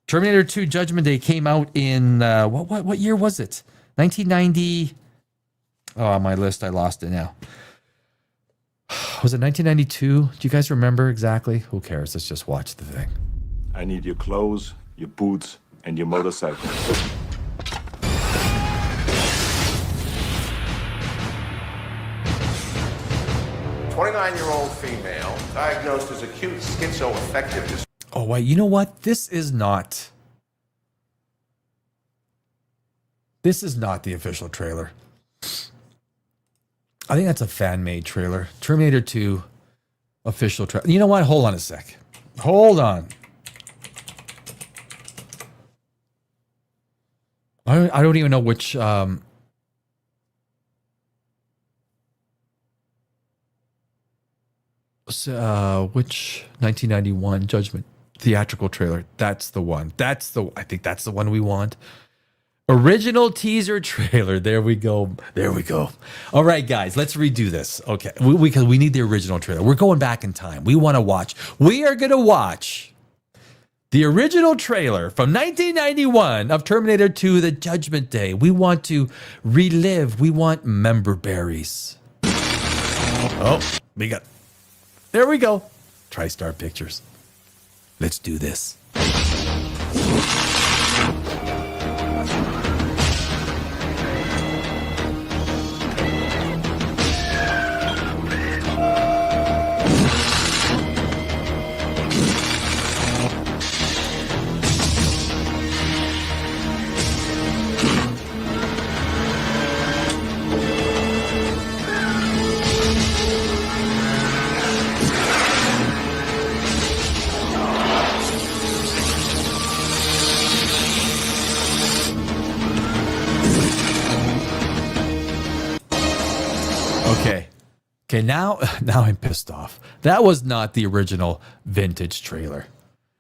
Terminator 2 Judgment Day came out in what year was it? 1990. Oh, on my list, I lost it now. Was it 1992? Do you guys remember exactly? Who cares? Let's just watch the thing. I need your clothes, your boots, and your motorcycle. 29-year-old female diagnosed as acute schizoaffective disorder. Oh, wait, you know what? This is not the official trailer. I think that's a fan-made trailer. Terminator 2 official trailer. You know what? Hold on a sec. Hold on. I don't even know which... which 1991 Judgment theatrical trailer. That's the one. I think that's the one we want. Original teaser trailer. There we go. All right, guys, let's redo this. Okay, because we need the original trailer. We're going back in time. We want to watch. We are going to watch the original trailer from 1991 of Terminator 2, The Judgment Day. We want to relive. We want member berries. Oh, there we go. TriStar Pictures. Let's do this. Okay, now I'm pissed off. That was not the original vintage trailer.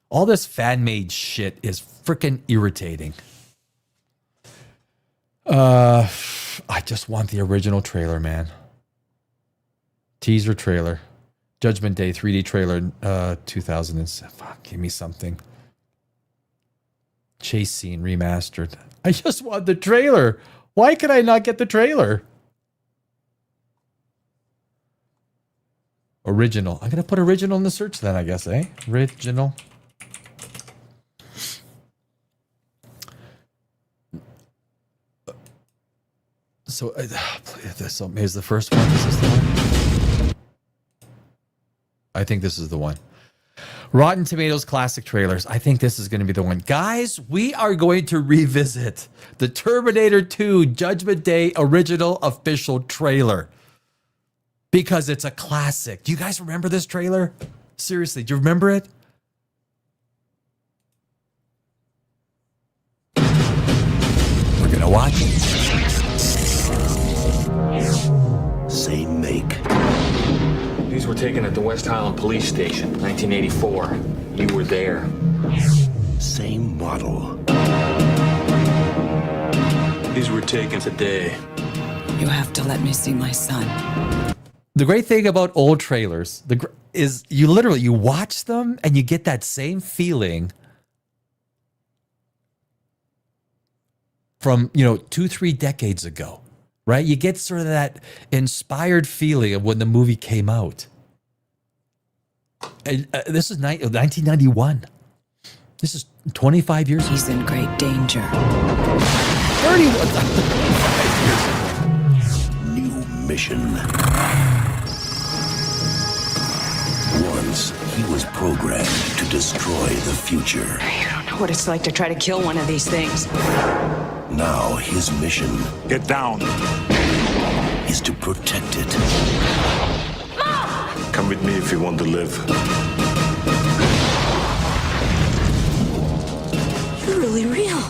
All this fan-made shit is freaking irritating. I just want the original trailer, man. Teaser trailer. Judgment Day 3D trailer 2007. Fuck, give me something. Chase scene remastered. I just want the trailer. Why could I not get the trailer? Original. I'm going to put original in the search then, I guess, eh? Original. So, here's the first one. Is this the one? I think this is the one. Rotten Tomatoes classic trailers. I think this is going to be the one. Guys, we are going to revisit the Terminator 2 Judgment Day original official trailer. Because it's a classic. Do you guys remember this trailer? Seriously, do you remember it? We're going to watch it. Same make. These were taken at the West Highland Police Station, 1984. You were there. Same model. These were taken today. You have to let me see my son. The great thing about old trailers is you watch them and you get that same feeling from, 2-3 decades ago, right? You get sort of that inspired feeling of when the movie came out. This is 1991. This is 25 years ago. He's in great danger. 31. New mission. Once, he was programmed to destroy the future. You don't know what it's like to try to kill one of these things. Now, his mission... Get down. ...is to protect it. Mom! Come with me if you want to live. You're really real.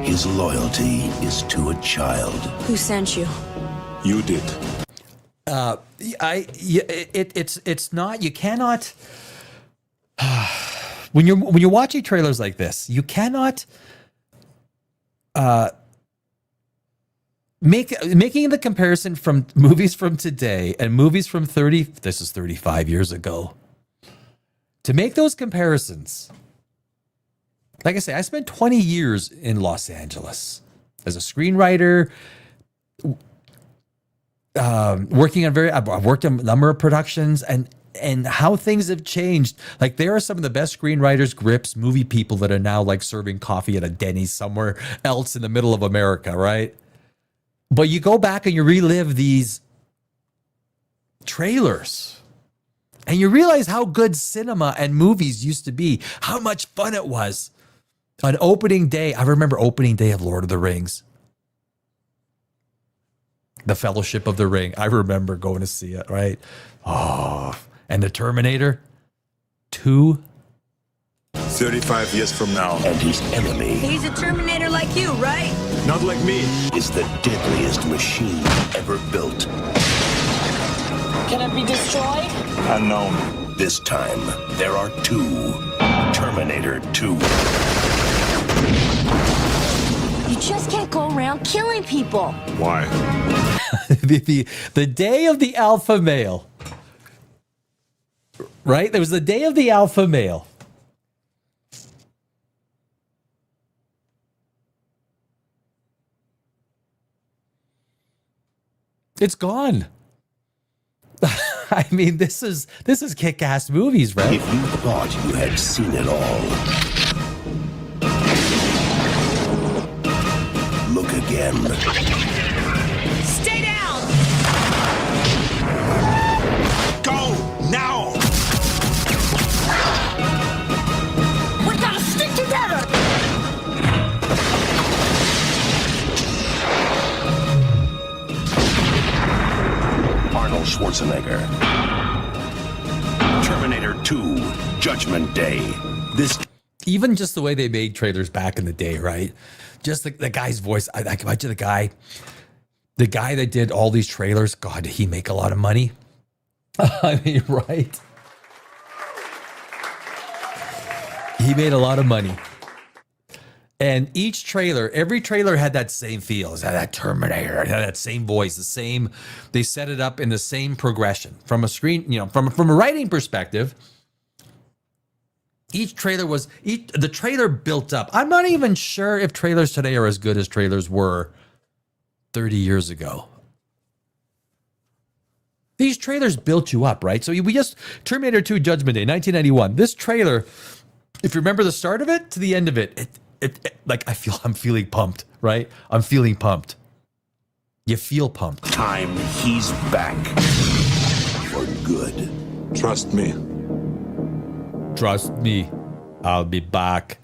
His loyalty is to a child. Who sent you? You did. It's not, you cannot, when you're watching trailers like this, you cannot making the comparison from movies from today and movies from 35 years ago. To make those comparisons, like I say, I spent 20 years in Los Angeles as a screenwriter, working on I've worked on a number of productions and how things have changed. Like there are some of the best screenwriters, grips, movie people that are now like serving coffee at a Denny's somewhere else in the middle of America, right? But you go back and you relive these trailers and you realize how good cinema and movies used to be, how much fun it was. On opening day, I remember opening day of Lord of the Rings. The Fellowship of the Ring. I remember going to see it, right? Oh, and the Terminator 2. 35 years from now. And his enemy... He's a Terminator like you, right? Not like me. ...is the deadliest machine ever built. Can it be destroyed? Unknown. This time, there are two. Terminator 2. You just can't go around killing people. Why? the day of the alpha male. Right? There was the day of the alpha male. It's gone. I mean, this is kick-ass movies, right? If you thought you had seen it all, look again. Stay down! Go now! We gotta stick together! Arnold Schwarzenegger. Terminator 2, Judgment Day. Even just the way they made trailers back in the day, right? Just the guy's voice. I can imagine the guy that did all these trailers. God, did he make a lot of money? I mean, right? He made a lot of money. And each trailer, every trailer had that same feel. It had that Terminator, it had that same voice, the same, they set it up in the same progression. From a screen, from a writing perspective, the trailer built up. I'm not even sure if trailers today are as good as trailers were 30 years ago. These trailers built you up, right? So Terminator 2 Judgment Day, 1991. This trailer, if you remember the start of it to the end of it, I'm feeling pumped, right? I'm feeling pumped. You feel pumped. Time he's back. For good. Trust me. Trust me. I'll be back.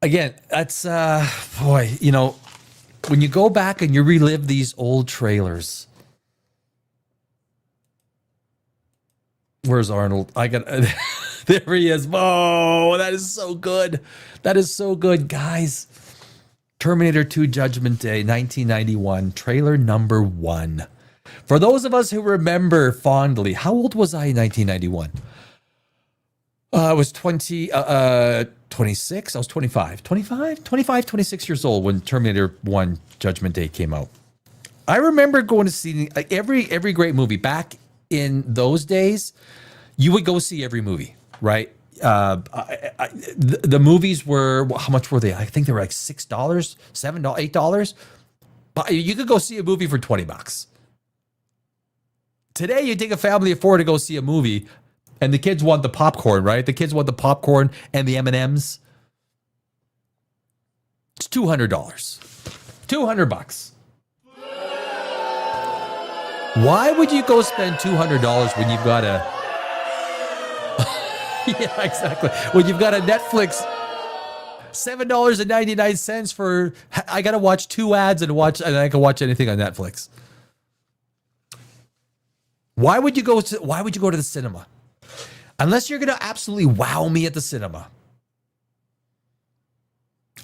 Again, that's, when you go back and you relive these old trailers. Where's Arnold? There he is. Oh, that is so good. That is so good, guys. Terminator 2 Judgment Day, 1991, trailer number 1. For those of us who remember fondly, how old was I in 1991? I was 26. I was 25, 26 years old when Terminator 1 Judgment Day came out. I remember going to see every great movie. Back in those days, you would go see every movie. Right. The movies were, how much were they? I think they were like $6, $7, $8. But you could go see a movie for $20. Today, you take a family of 4 to go see a movie, and the kids want the popcorn, right? The kids want the popcorn and the M&Ms. It's $200. $200. Why would you go spend $200 when you've got a yeah, exactly. When you've got a Netflix, $7.99 for, I got to watch 2 ads and I can watch anything on Netflix. Why would you go to the cinema? Unless you're going to absolutely wow me at the cinema.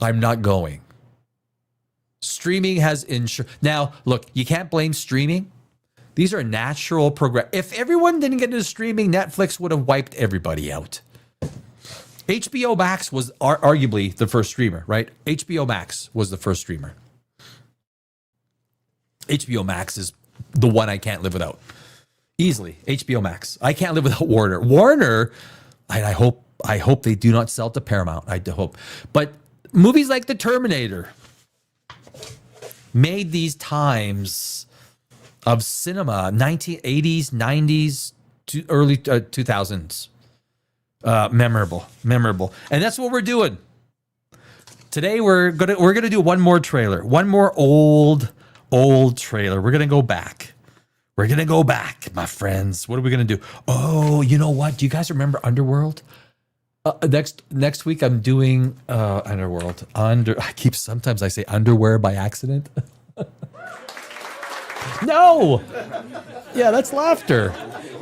I'm not going. Streaming has Now, look, you can't blame streaming. These are natural progress. If everyone didn't get into streaming, Netflix would have wiped everybody out. HBO Max was arguably the first streamer, right? HBO Max was the first streamer. HBO Max is the one I can't live without. Easily, HBO Max. I can't live without Warner. Warner, I hope they do not sell to Paramount. I hope. But movies like The Terminator made these times of cinema, 1980s, 90s, to early 2000s. Memorable. And that's what we're doing. Today we're gonna do one more trailer. One more old trailer. We're gonna go back. We're gonna go back, my friends. What are we gonna do? Oh, you know what? Do you guys remember Underworld? Next week I'm doing Underworld. Sometimes I say underwear by accident. No! Yeah, that's laughter.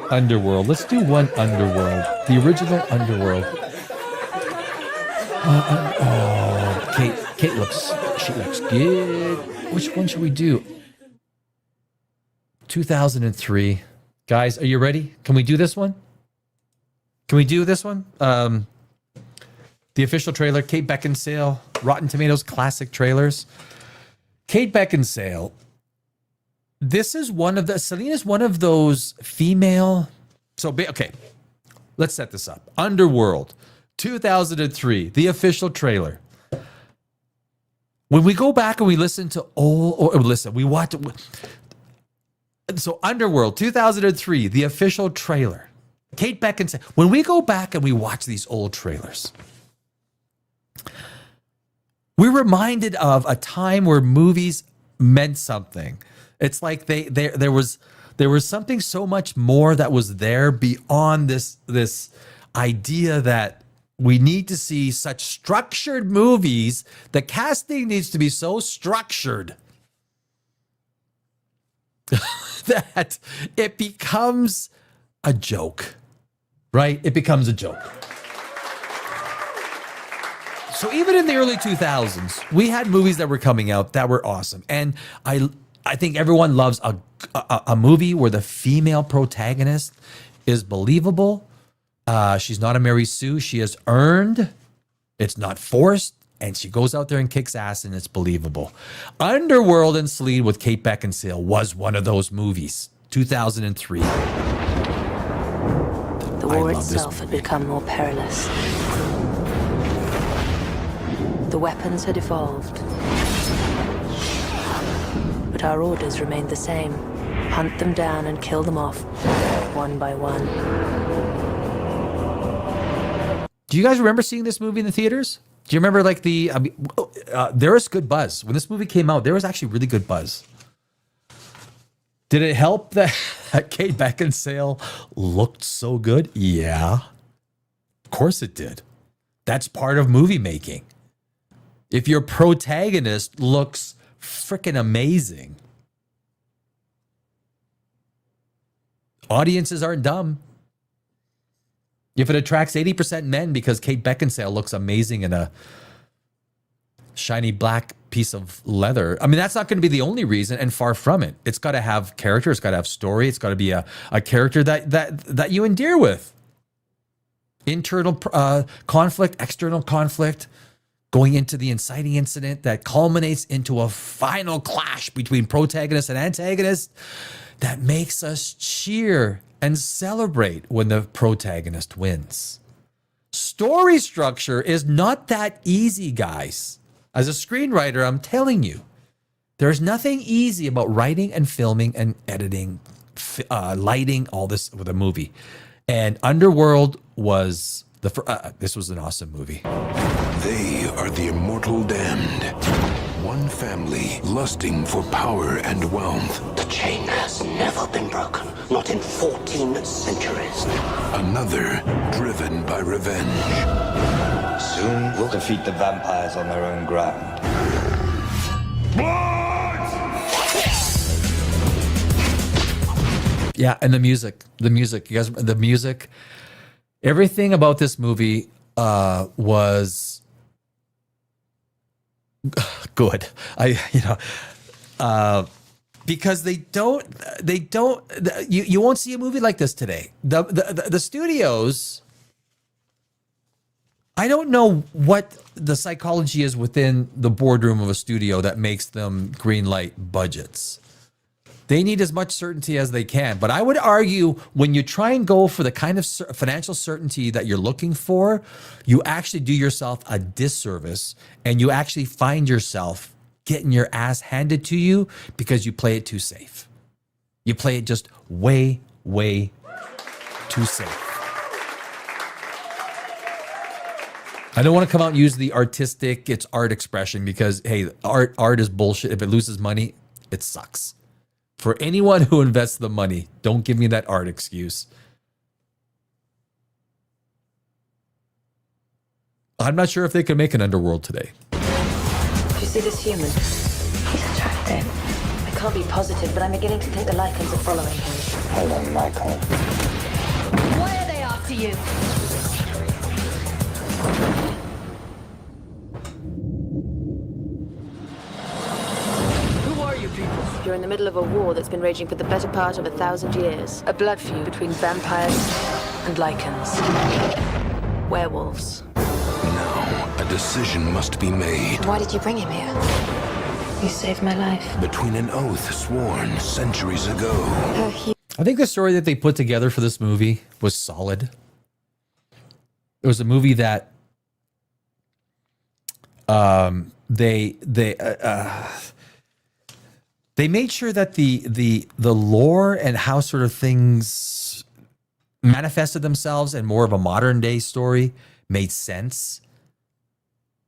Underworld. Let's do one Underworld. The original Underworld. Kate looks good. Which one should we do? 2003. Guys, are you ready? Can we do this one? The official trailer, Kate Beckinsale, Rotten Tomatoes classic trailers. Kate Beckinsale. Selena's one of those female. Okay, let's set this up. Underworld, 2003, the official trailer. When we go back and we listen to we watch. So Underworld, 2003, the official trailer. Kate Beckinsale. When we go back and we watch these old trailers, we're reminded of a time where movies meant something. It's like there was something so much more that was there beyond this idea that we need to see such structured movies. The casting needs to be so structured that it becomes a joke, right? It becomes a joke. So even in the early 2000s, we had movies that were coming out that were awesome. And I think everyone loves a movie where the female protagonist is believable. She's not a Mary Sue. She has earned. It's not forced. And she goes out there and kicks ass, and it's believable. Underworld and Sleed with Kate Beckinsale was one of those movies. 2003. The war itself had become more perilous. The weapons had evolved. But our orders remained the same. Hunt them down and kill them off, one by one. Do you guys remember seeing this movie in the theaters? Do you remember like there was good buzz. When this movie came out, there was actually really good buzz. Did it help that Kate Beckinsale looked so good? Yeah. Of course it did. That's part of movie making. If your protagonist looks freaking amazing, audiences aren't dumb. If it attracts 80% men because Kate Beckinsale looks amazing in a shiny black piece of leather, I mean, that's not going to be the only reason, and far from it. It's got to have character. It's got to have story. It's got to be a character that you endear with. Internal conflict, external conflict, going into the inciting incident that culminates into a final clash between protagonist and antagonist that makes us cheer and celebrate when the protagonist wins. Story structure is not that easy, guys. As a screenwriter, I'm telling you, there's nothing easy about writing and filming and editing, lighting, all this with a movie. And Underworld was this was an awesome movie. They are the immortal damned. One family lusting for power and wealth. The chain has never been broken, not in 14 centuries. Another driven by revenge. Soon we'll defeat the vampires on their own ground. Yeah, and the music, you guys, the music, everything about this movie was good. Because you won't see a movie like this today. The studios, I don't know what the psychology is within the boardroom of a studio that makes them green light budgets. They need as much certainty as they can. But I would argue when you try and go for the kind of financial certainty that you're looking for, you actually do yourself a disservice, and you actually find yourself getting your ass handed to you because you play it too safe. You play it just way, way too safe. I don't want to come out and use the artistic, it's art expression because, hey, art is bullshit. If it loses money, it sucks. For anyone who invests the money, don't give me that art excuse. I'm not sure if they could make an Underworld today. You see this human? He's attractive. I can't be positive, but I'm beginning to think the lichens are following him. Hold on, Michael. Why are they after you? Who are you people? You're in the middle of a war that's been raging for the better part of 1,000 years. A blood feud between vampires and lichens. Werewolves. Now, a decision must be made. Why did you bring him here? You saved my life. Between an oath sworn centuries ago. I think the story that they put together for this movie was solid. It was a movie that they made sure that the lore and how sort of things manifested themselves in more of a modern day story made sense.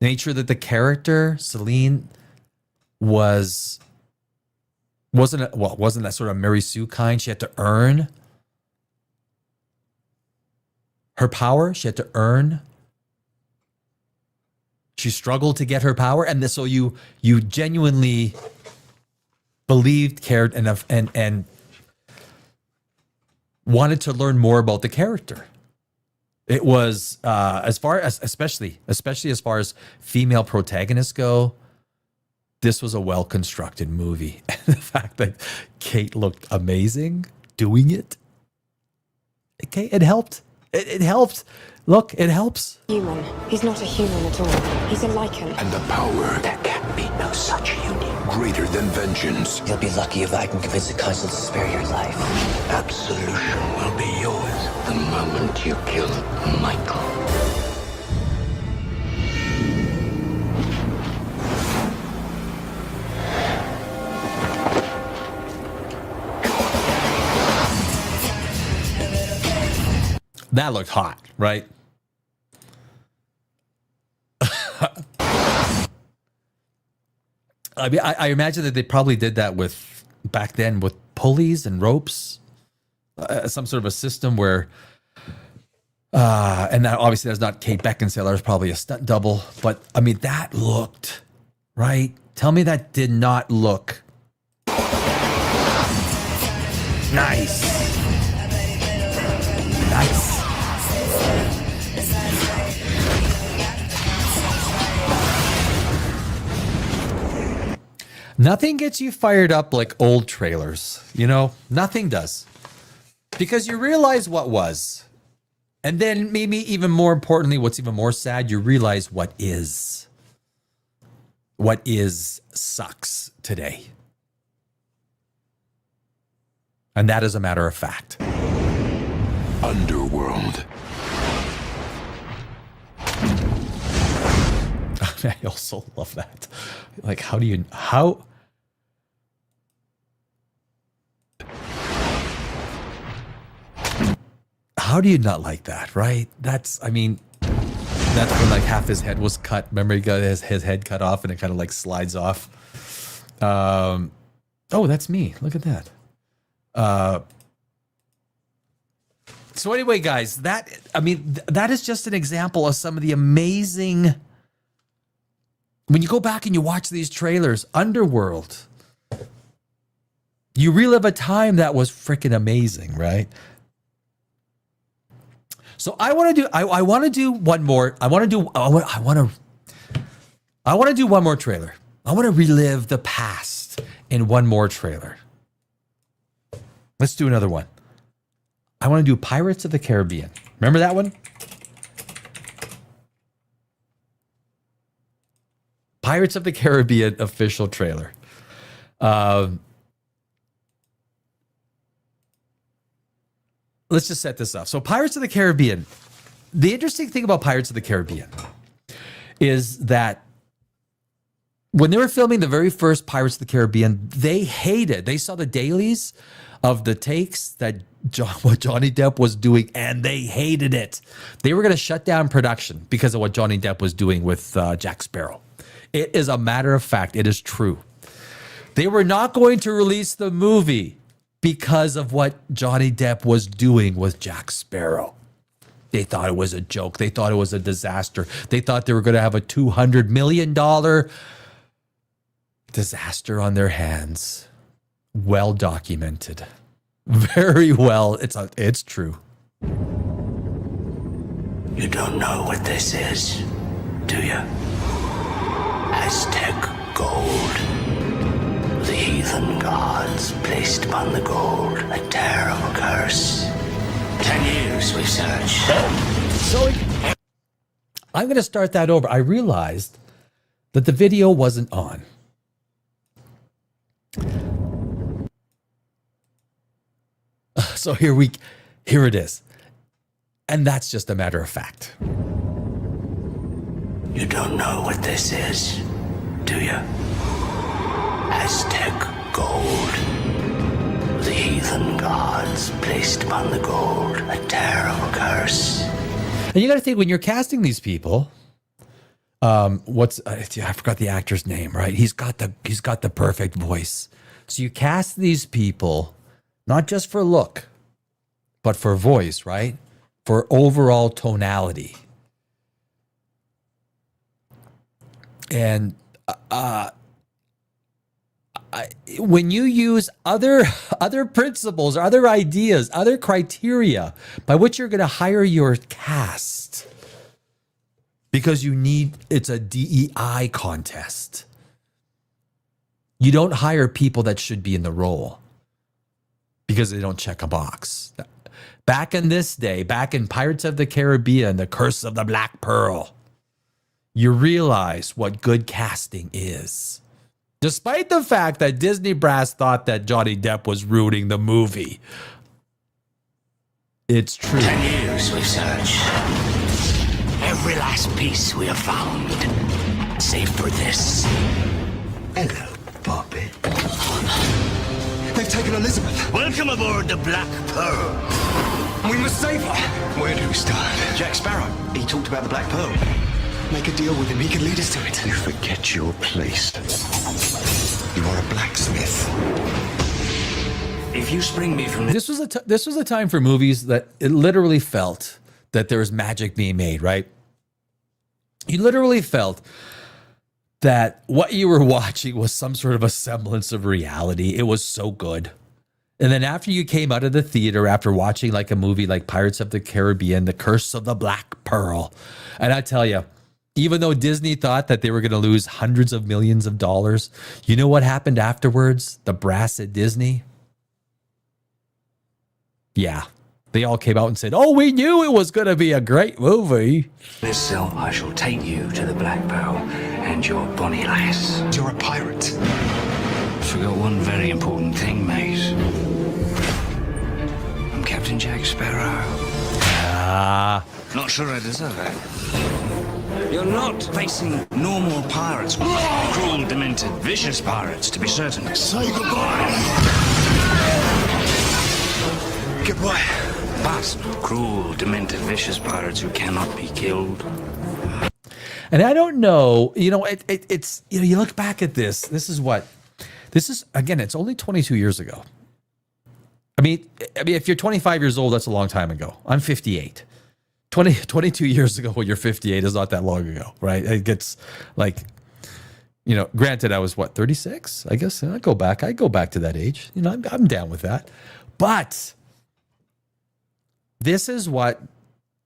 They made sure that the character Celine wasn't that sort of Mary Sue kind. She had to earn her power. She had to earn. She struggled to get her power, and so you genuinely believed, cared, and wanted to learn more about the character. It was especially as far as female protagonists go. this was a well-constructed movie. And the fact that Kate looked amazing doing it, okay, it helped. It helped. Look, it helps. Human. He's not a human at all. He's a lichen. And the power There can be no such union. greater than vengeance. You'll be lucky if I can convince the council to spare your life. Absolution will be yours the moment you kill Michael. That looked hot, right? I mean, I imagine that they probably did that with back then with pulleys and ropes, some sort of a system where, and that obviously that's not Kate Beckinsale. There's probably a stunt double, but I mean that looked right. Tell me that did not look nice. Nice. Nothing gets you fired up like old trailers, you know? Nothing does. Because you realize what was. And then maybe even more importantly, what's even more sad, you realize what is. What is sucks today. And that is a matter of fact. Underworld. I also love that. Like, how do you not like that, right? That's when like half his head was cut. Remember, he got his head cut off and it kind of like slides off. Oh, that's me. Look at that. So anyway, guys, that is just an example of some of the amazing. When you go back and you watch these trailers, Underworld, you relive a time that was freaking amazing, right? So I want to do one more. I want to do one more trailer. I want to relive the past in one more trailer. Let's do another one. I want to do Pirates of the Caribbean. Remember that one? Pirates of the Caribbean official trailer. Let's just set this up. So Pirates of the Caribbean. The interesting thing about Pirates of the Caribbean is that when they were filming the very first Pirates of the Caribbean, they saw the dailies of the takes that what Johnny Depp was doing, and they hated it. They were going to shut down production because of what Johnny Depp was doing with Jack Sparrow. It is a matter of fact. It is true. They were not going to release the movie because of what Johnny Depp was doing with Jack Sparrow. They thought it was a joke. They thought it was a disaster. They thought they were going to have a $200 million disaster on their hands. Well documented. Very well. It's true. You don't know what this is, do you? Aztec gold. The heathen gods placed upon the gold a terrible curse. 10 years we searched. So I'm going to start that over. I realized that the video wasn't on. So here it is. And that's just a matter of fact. You don't know what this is, do you? Aztec gold. The heathen gods placed upon the gold a terrible curse. And you got to think, when you're casting these people, I forgot the actor's name, right? He's got the perfect voice. So you cast these people not just for look, but for voice, right? For overall tonality. And when you use other principles, or other ideas, other criteria by which you're going to hire your cast, because it's a DEI contest. You don't hire people that should be in the role because they don't check a box. Back in this day, back in Pirates of the Caribbean, The Curse of the Black Pearl, you realize what good casting is. Despite the fact that Disney brass thought that Johnny Depp was ruining the movie. It's true. 10 years we've searched. Every last piece we have found. Save for this. Hello, Bobby. They've taken Elizabeth. Welcome aboard the Black Pearl. We must save her. Where do we start? Jack Sparrow. He talked about the Black Pearl. Make a deal with him. He can lead us to it. You forget your place. You are a blacksmith. If you spring me from this was a time for movies that it literally felt that there was magic being made, right? You literally felt that what you were watching was some sort of a semblance of reality. It was so good. And then after you came out of the theater after watching like a movie like Pirates of the Caribbean, The Curse of the Black Pearl, and I tell you, even though Disney thought that they were going to lose hundreds of millions of dollars, you know what happened afterwards? The brass at Disney? Yeah. They all came out and said, oh, we knew it was going to be a great movie. this cell, I shall take you to the Black Pearl and your bonny lass. You're a pirate. Forgot one very important thing, mate. I'm Captain Jack Sparrow. Not sure I deserve it. You're not facing normal pirates. Cruel, demented, vicious pirates, to be certain. Say goodbye. Goodbye. But cruel, demented, vicious pirates who cannot be killed. And I don't know, it's, you look back at this is, again, it's only 22 years ago. I mean, if you're 25 years old, that's a long time ago. I'm 58. 22 years ago when you're 58 is not that long ago, right? It gets like, granted I was 36? I guess I go back to that age. I'm down with that. But this is what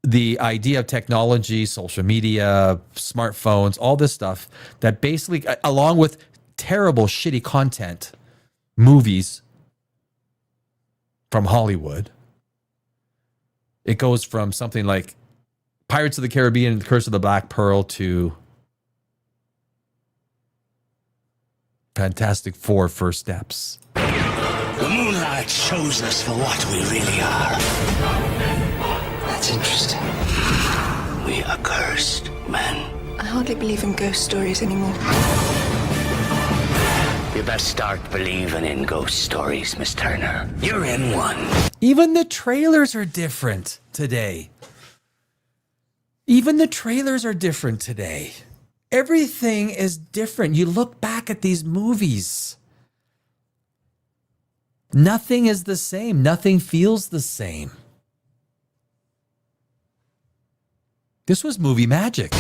the idea of technology, social media, smartphones, all this stuff that basically, along with terrible, shitty content, movies from Hollywood, it goes from something like Pirates of the Caribbean, The Curse of the Black Pearl to Fantastic Four: First Steps. The moonlight shows us for what we really are. That's interesting. We are cursed men. I hardly believe in ghost stories anymore. You best start believing in ghost stories, Miss Turner. You're in one. Even the trailers are different today. Everything is different. You look back at these movies. Nothing is the same. Nothing feels the same. This was movie magic.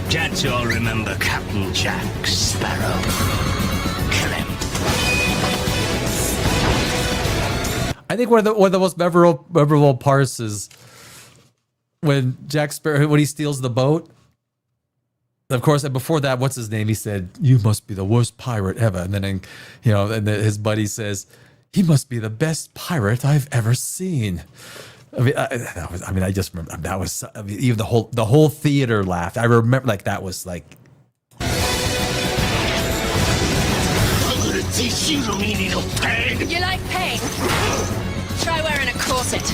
Gents, you all remember Captain Jack Sparrow. Kill him. I think one of the most memorable parts is when Jack Sparrow, when he steals the boat. Of course, and before that, what's his name? He said, "You must be the worst pirate ever." And then, his buddy says, "He must be the best pirate I've ever seen." I just remember that was. Even the whole theater laughed. I remember that was like. I'm gonna teach you to mean no pain. You like pain? Try wearing a corset.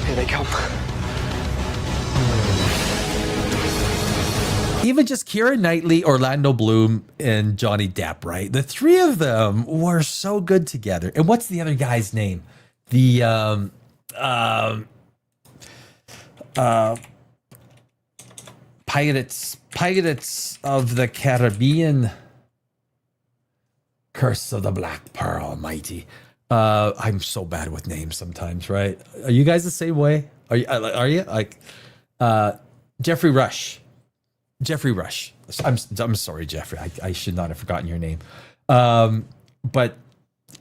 Here they come. Even just Keira Knightley, Orlando Bloom, and Johnny Depp, right? The three of them were so good together. And what's the other guy's name? The Pirates of the Caribbean, Curse of the Black Pearl, mighty. I'm so bad with names sometimes, right? Are you guys the same way? Are you like Jeffrey Rush? Jeffrey Rush. I'm sorry, Jeffrey. I should not have forgotten your name. But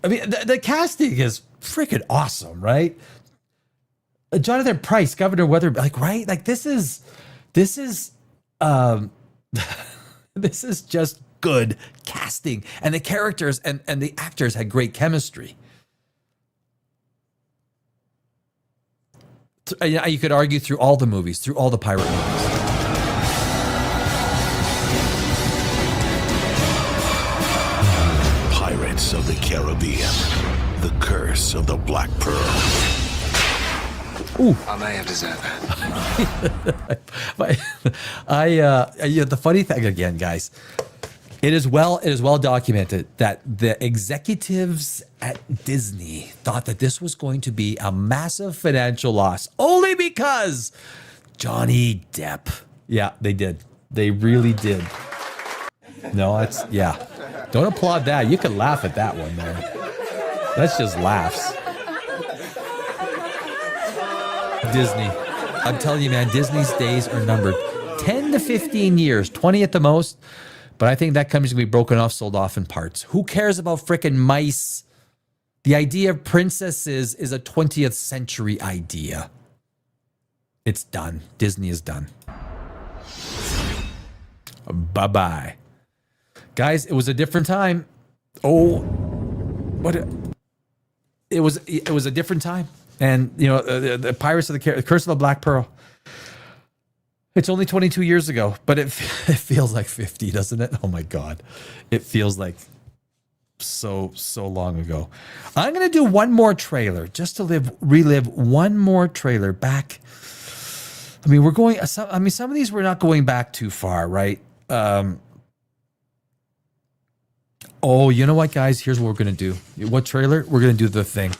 I mean, the casting is freaking awesome, right? Jonathan Pryce, Governor Weatherby, like, right? Like, this is this is just good casting, and the characters and the actors had great chemistry. You could argue through all the movies, through all the pirate movies. Pirates of the Caribbean, the curse of the Black Pearl. Ooh. I may have deserved that. The funny thing again, guys, it is well documented that the executives at Disney thought that this was going to be a massive financial loss, only because Johnny Depp. Yeah, they did. They really did. No, that's, yeah. Don't applaud that. You can laugh at that one, man. That's just laughs. Disney. I'm telling you, man, Disney's days are numbered. 10 to 15 years, 20 at the most. But I think that company's going to be broken off, sold off in parts. Who cares about frickin' mice? The idea of princesses is a 20th century idea. It's done. Disney is done. Bye-bye. Guys, it was a different time. Oh, what? It was a different time. And, you know, the Pirates of the Curse of the Black Pearl. It's only 22 years ago, but it feels like 50, doesn't it? Oh my God. It feels like so long ago. I'm going to do one more trailer just to relive one more trailer back. I mean, some of these we're not going back too far, right? Oh, you know what, guys? Here's what we're going to do. What trailer? We're going to do The Thing.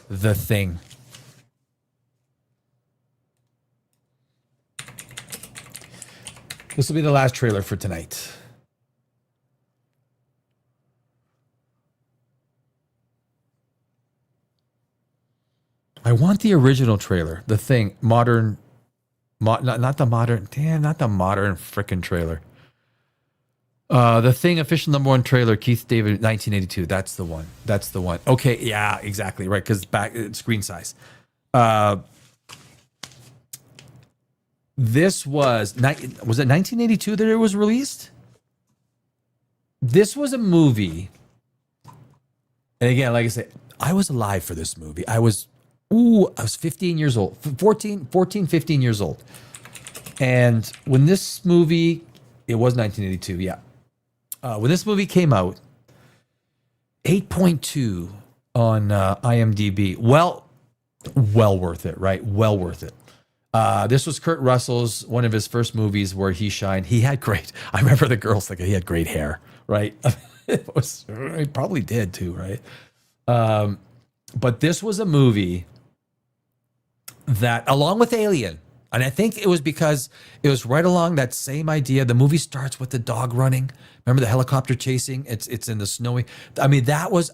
The Thing. This will be the last trailer for tonight. I want the original trailer. The Thing. Not the modern frickin' trailer. The Thing official #1 trailer, Keith David, 1982. That's the one. That's the one. Okay, yeah, exactly, right, because back screen size. This was it 1982 that it was released? This was a movie. And again, like I said, I was alive for this movie. I was 15 years old. 15 years old. And when this movie, it was 1982, yeah. When this movie came out, 8.2 on IMDb. Well worth it, right? Well worth it. This was Kurt Russell's, one of his first movies where he shined. He had I remember the girls thinking he had great hair, right? He probably did too, right? But this was a movie that, along with Alien, and I think it was because it was right along that same idea. The movie starts with the dog running. Remember the helicopter chasing? It's in the snowy. I mean, that was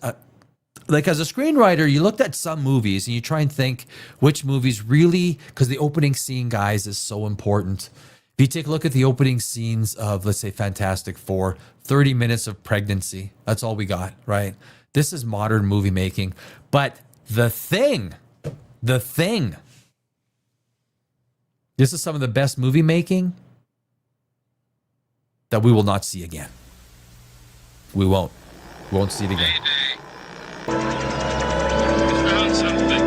like, as a screenwriter, you looked at some movies and you try and think which movies really, because the opening scene, guys, is so important. If you take a look at the opening scenes of, let's say, Fantastic Four, 30 minutes of pregnancy. That's all we got, right? This is modern movie making. But The Thing. This is some of the best movie making that we will not see again. We won't see it again. Found something.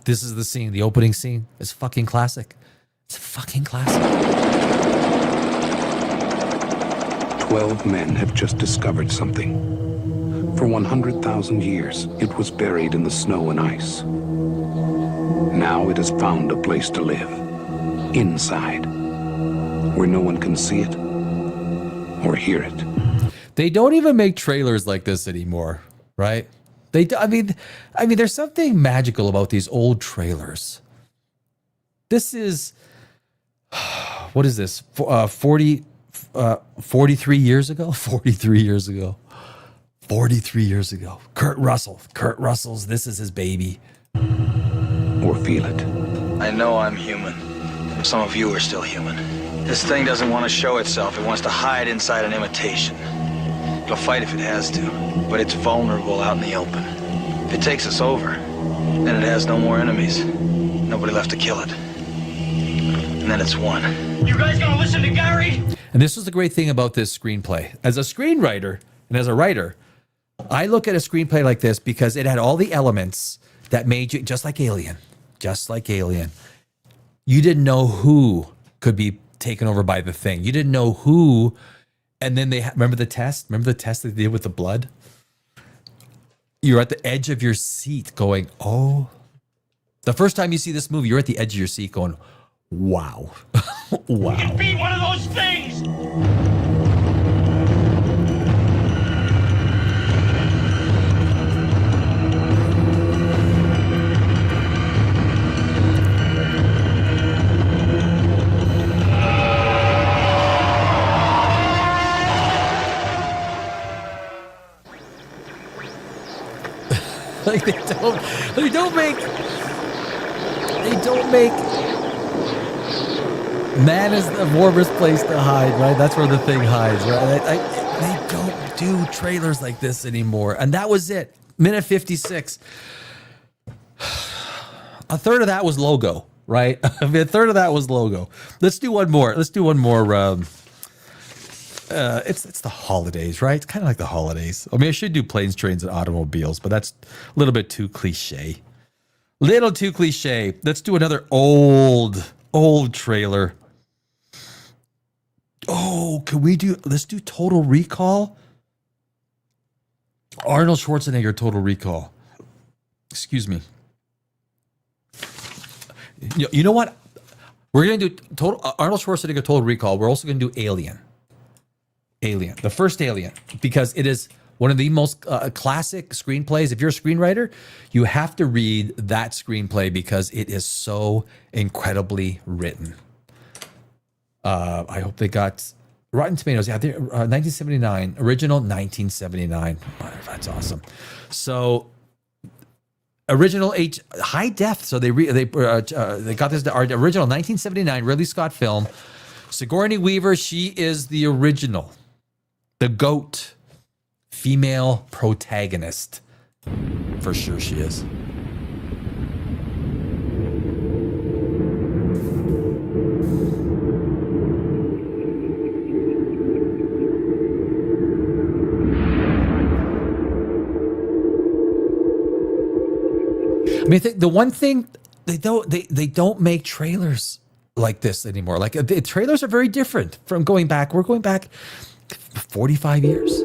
This is the scene, the opening scene. It's fucking classic. It's fucking classic. 12 men have just discovered something. For 100,000 years, it was buried in the snow and ice. Now it has found a place to live. Inside. Where no one can see it or hear it. They don't even make trailers like this anymore, right? I mean, there's something magical about these old trailers. This is, what is this? 43 years ago? 43 years ago. 43 years ago. Kurt Russell's, this is his baby. or feel it. I know I'm human. Some of you are still human. This thing doesn't want to show itself. It wants to hide inside an imitation. It'll fight if it has to, but it's vulnerable out in the open. If it takes us over, then it has no more enemies. Nobody left to kill it. And then it's won. You guys gonna listen to Gary? And this was the great thing about this screenplay. As a screenwriter and as a writer, I look at a screenplay like this because it had all the elements that made you, just like Alien. You didn't know who could be taken over by the thing. You didn't know who. And then remember the test? Remember the test that they did with the blood? You're at the edge of your seat going, oh. The first time you see this movie, you're at the edge of your seat going, wow. Wow. You can be one of those things! Like they don't make man is the warmest place to hide, right? That's where the thing hides, right? They don't do trailers like this anymore. And that was it. Minute 56. A third of that was logo, right? I mean, a third of that was logo. Let's do one more. It's the holidays, right? It's kind of like the holidays. I mean, I should do planes, trains, and automobiles, but that's a little bit too cliche. Little too cliche. Let's do another old trailer. Oh, let's do Total Recall? Arnold Schwarzenegger Total Recall. Excuse me. You know what? We're going to do Arnold Schwarzenegger Total Recall. We're also going to do Alien, the first Alien, because it is one of the most classic screenplays. If you're a screenwriter, you have to read that screenplay because it is so incredibly written. I hope they got Rotten Tomatoes. Yeah, 1979, original 1979. That's awesome. So original high def. So they got this original 1979 Ridley Scott film. Sigourney Weaver, she is the original. The GOAT, female protagonist. For sure she is. I mean, the one thing they don't make trailers like this anymore. Like the trailers are very different from going back. We're going back 45 years.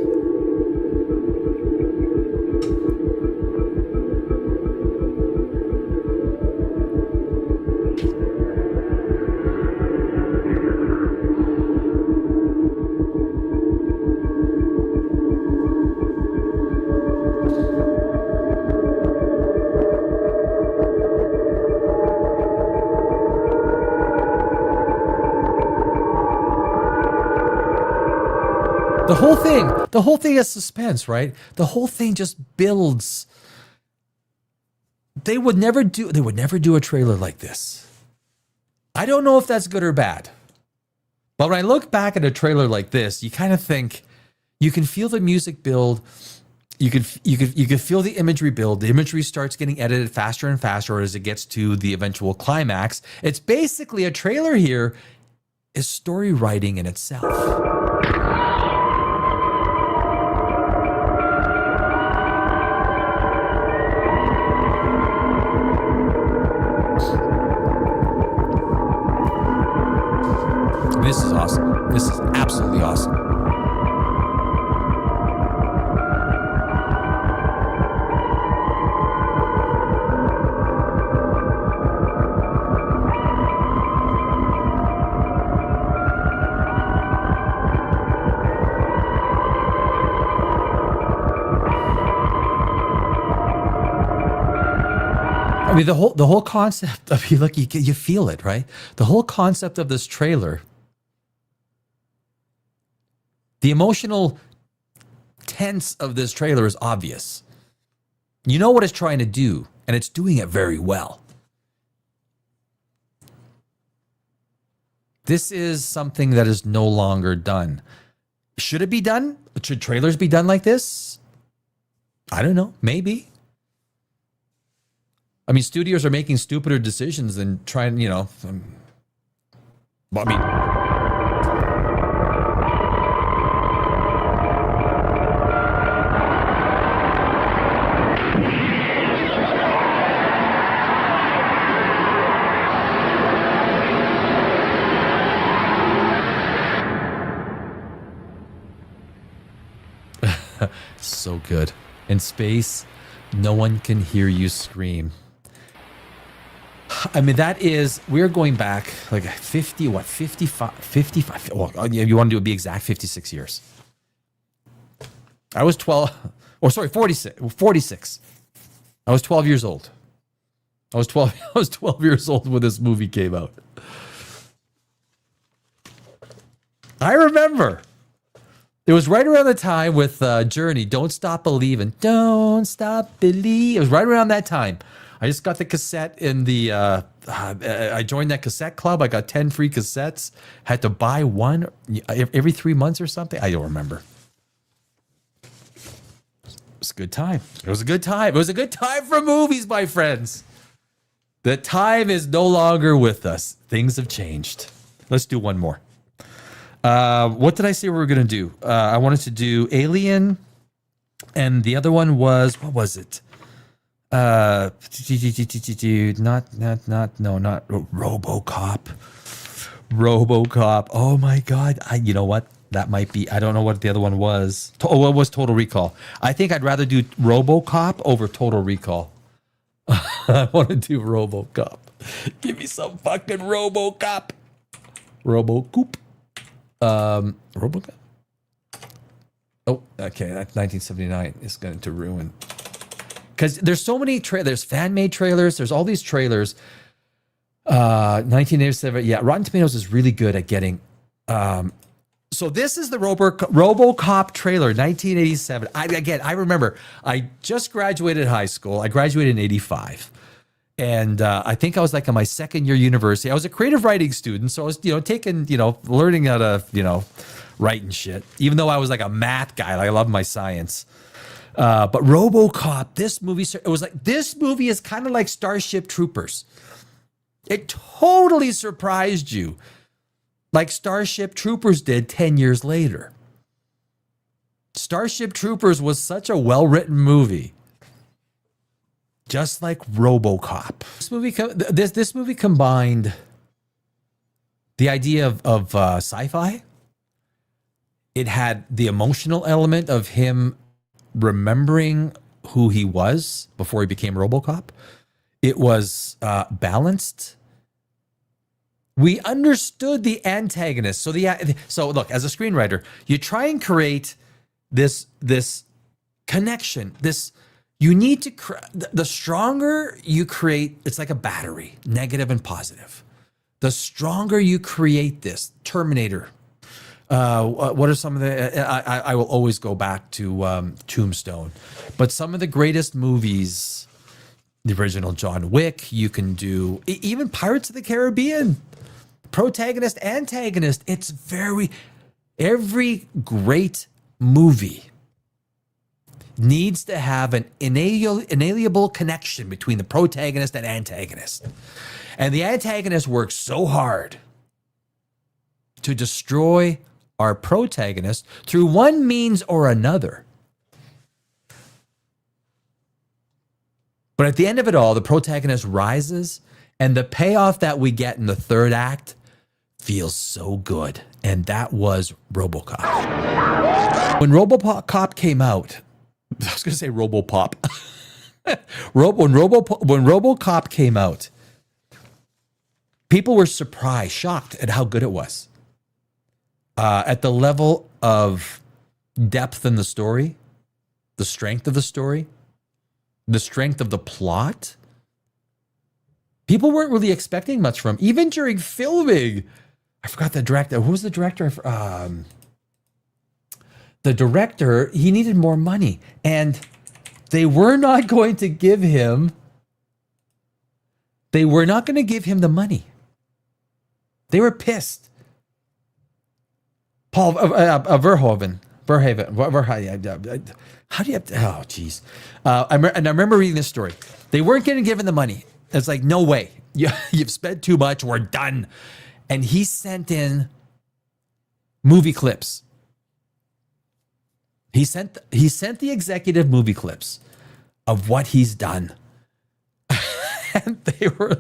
The whole thing is suspense, right? The whole thing just builds. They would never do a trailer like this. I don't know if that's good or bad. But when I look back at a trailer like this, you kind of think you can feel the music build. You can feel the imagery build. The imagery starts getting edited faster and faster as it gets to the eventual climax. It's basically a trailer here is story writing in itself. This is awesome. This is absolutely awesome. I mean, the whole concept of you feel it, right? The whole concept of this trailer. The emotional tense of this trailer is obvious. You know what it's trying to do, and it's doing it very well. This is something that is no longer done. Should it be done? Should trailers be done like this? I don't know. Maybe. I mean, studios are making stupider decisions than trying, you know. I mean, so good. In space, no one can hear you scream. I mean, that is, we're going back like 55, well, you want to be exact, 56 years. I was 12, or sorry, 46. I was 12 years old. I was 12 years old when this movie came out. I remember. It was right around the time with Journey, Don't Stop Believing. Don't Stop Believing. It was right around that time. I just got the cassette in the, I joined that cassette club. I got 10 free cassettes. Had to buy one every 3 months or something. I don't remember. It was a good time. It was a good time. It was a good time for movies, my friends. The time is no longer with us. Things have changed. Let's do one more. What did I say we were going to do? I wanted to do Alien. And the other one was, what was it? Not RoboCop. Oh my God. You know what? That might be, I don't know what the other one was. Oh, it was Total Recall. I think I'd rather do RoboCop over Total Recall. I want to do RoboCop. Give me some fucking RoboCop. RoboCop. RoboCop. Oh, okay. That's 1979 is going to ruin. Because there's so many there's fan-made trailers. There's all these trailers. 1987. Yeah, Rotten Tomatoes is really good at getting. So this is the RoboCop trailer, 1987. I remember. I just graduated high school. I graduated in 85. And I think I was like in my second year university. I was a creative writing student. So I was, taking, learning how to, write and shit. Even though I was like a math guy. Like I love my science. But RoboCop, this movie is kind of like Starship Troopers. It totally surprised you. Like Starship Troopers did 10 years later. Starship Troopers was such a well-written movie. Just like RoboCop. This movie combined the idea of sci-fi. It had the emotional element of him remembering who he was before he became RoboCop. It was balanced. We understood the antagonist. So look, as a screenwriter, you try and create this connection. You need to the stronger you create. It's like a battery, negative and positive. The stronger you create this, Terminator. What are some of the? I will always go back to Tombstone, but some of the greatest movies, the original John Wick. You can do even Pirates of the Caribbean, protagonist, antagonist. It's every great movie needs to have an inalienable connection between the protagonist and antagonist, and the antagonist works so hard to destroy our protagonist through one means or another. But at the end of it all, the protagonist rises, and the payoff that we get in the third act feels so good. And that was RoboCop. When RoboCop came out, I was going to say RoboPop. When RoboCop came out, people were surprised, shocked at how good it was. At the level of depth in the story, the strength of the story, the strength of the plot. People weren't really expecting much from, even during filming. I forgot the director. Who was the director? The director, he needed more money. And they were not going to give him the money. They were pissed. Paul Verhoeven. How do you have to, oh, geez. I remember reading this story. They weren't getting given the money. It's like, no way. You've spent too much. We're done. And he sent in movie clips. He sent the executive movie clips of what he's done. And they were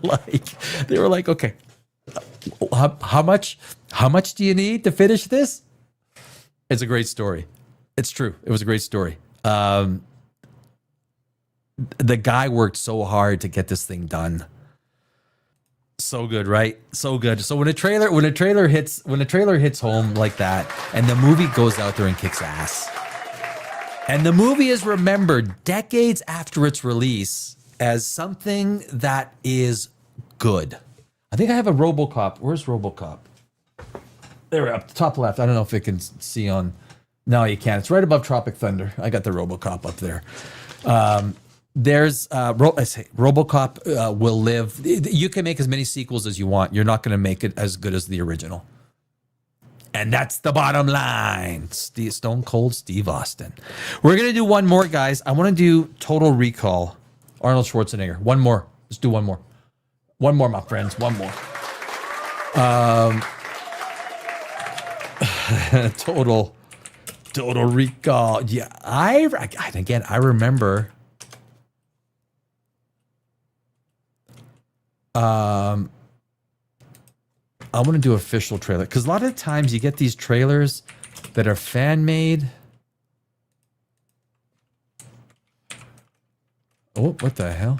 like, okay, how much do you need to finish this? It's a great story. It's true. It was a great story. The guy worked so hard to get this thing done. So good, right? So good. So when a trailer hits home like that, and the movie goes out there and kicks ass, and the movie is remembered decades after its release as something that is good. I think I have a RoboCop. Where's RoboCop? There we are, up the top left. I don't know if it can see on. No, you can't. It's right above Tropic Thunder. I got the RoboCop up there. There's RoboCop will live. You can make as many sequels as you want. You're not going to make it as good as the original. And that's the bottom line. Stone Cold Steve Austin. We're going to do one more, guys. I want to do Total Recall. Arnold Schwarzenegger. One more. Let's do one more. One more, my friends. One more. Total Recall. Yeah, I remember. I want to do official trailer because a lot of times you get these trailers that are fan made. Oh, what the hell?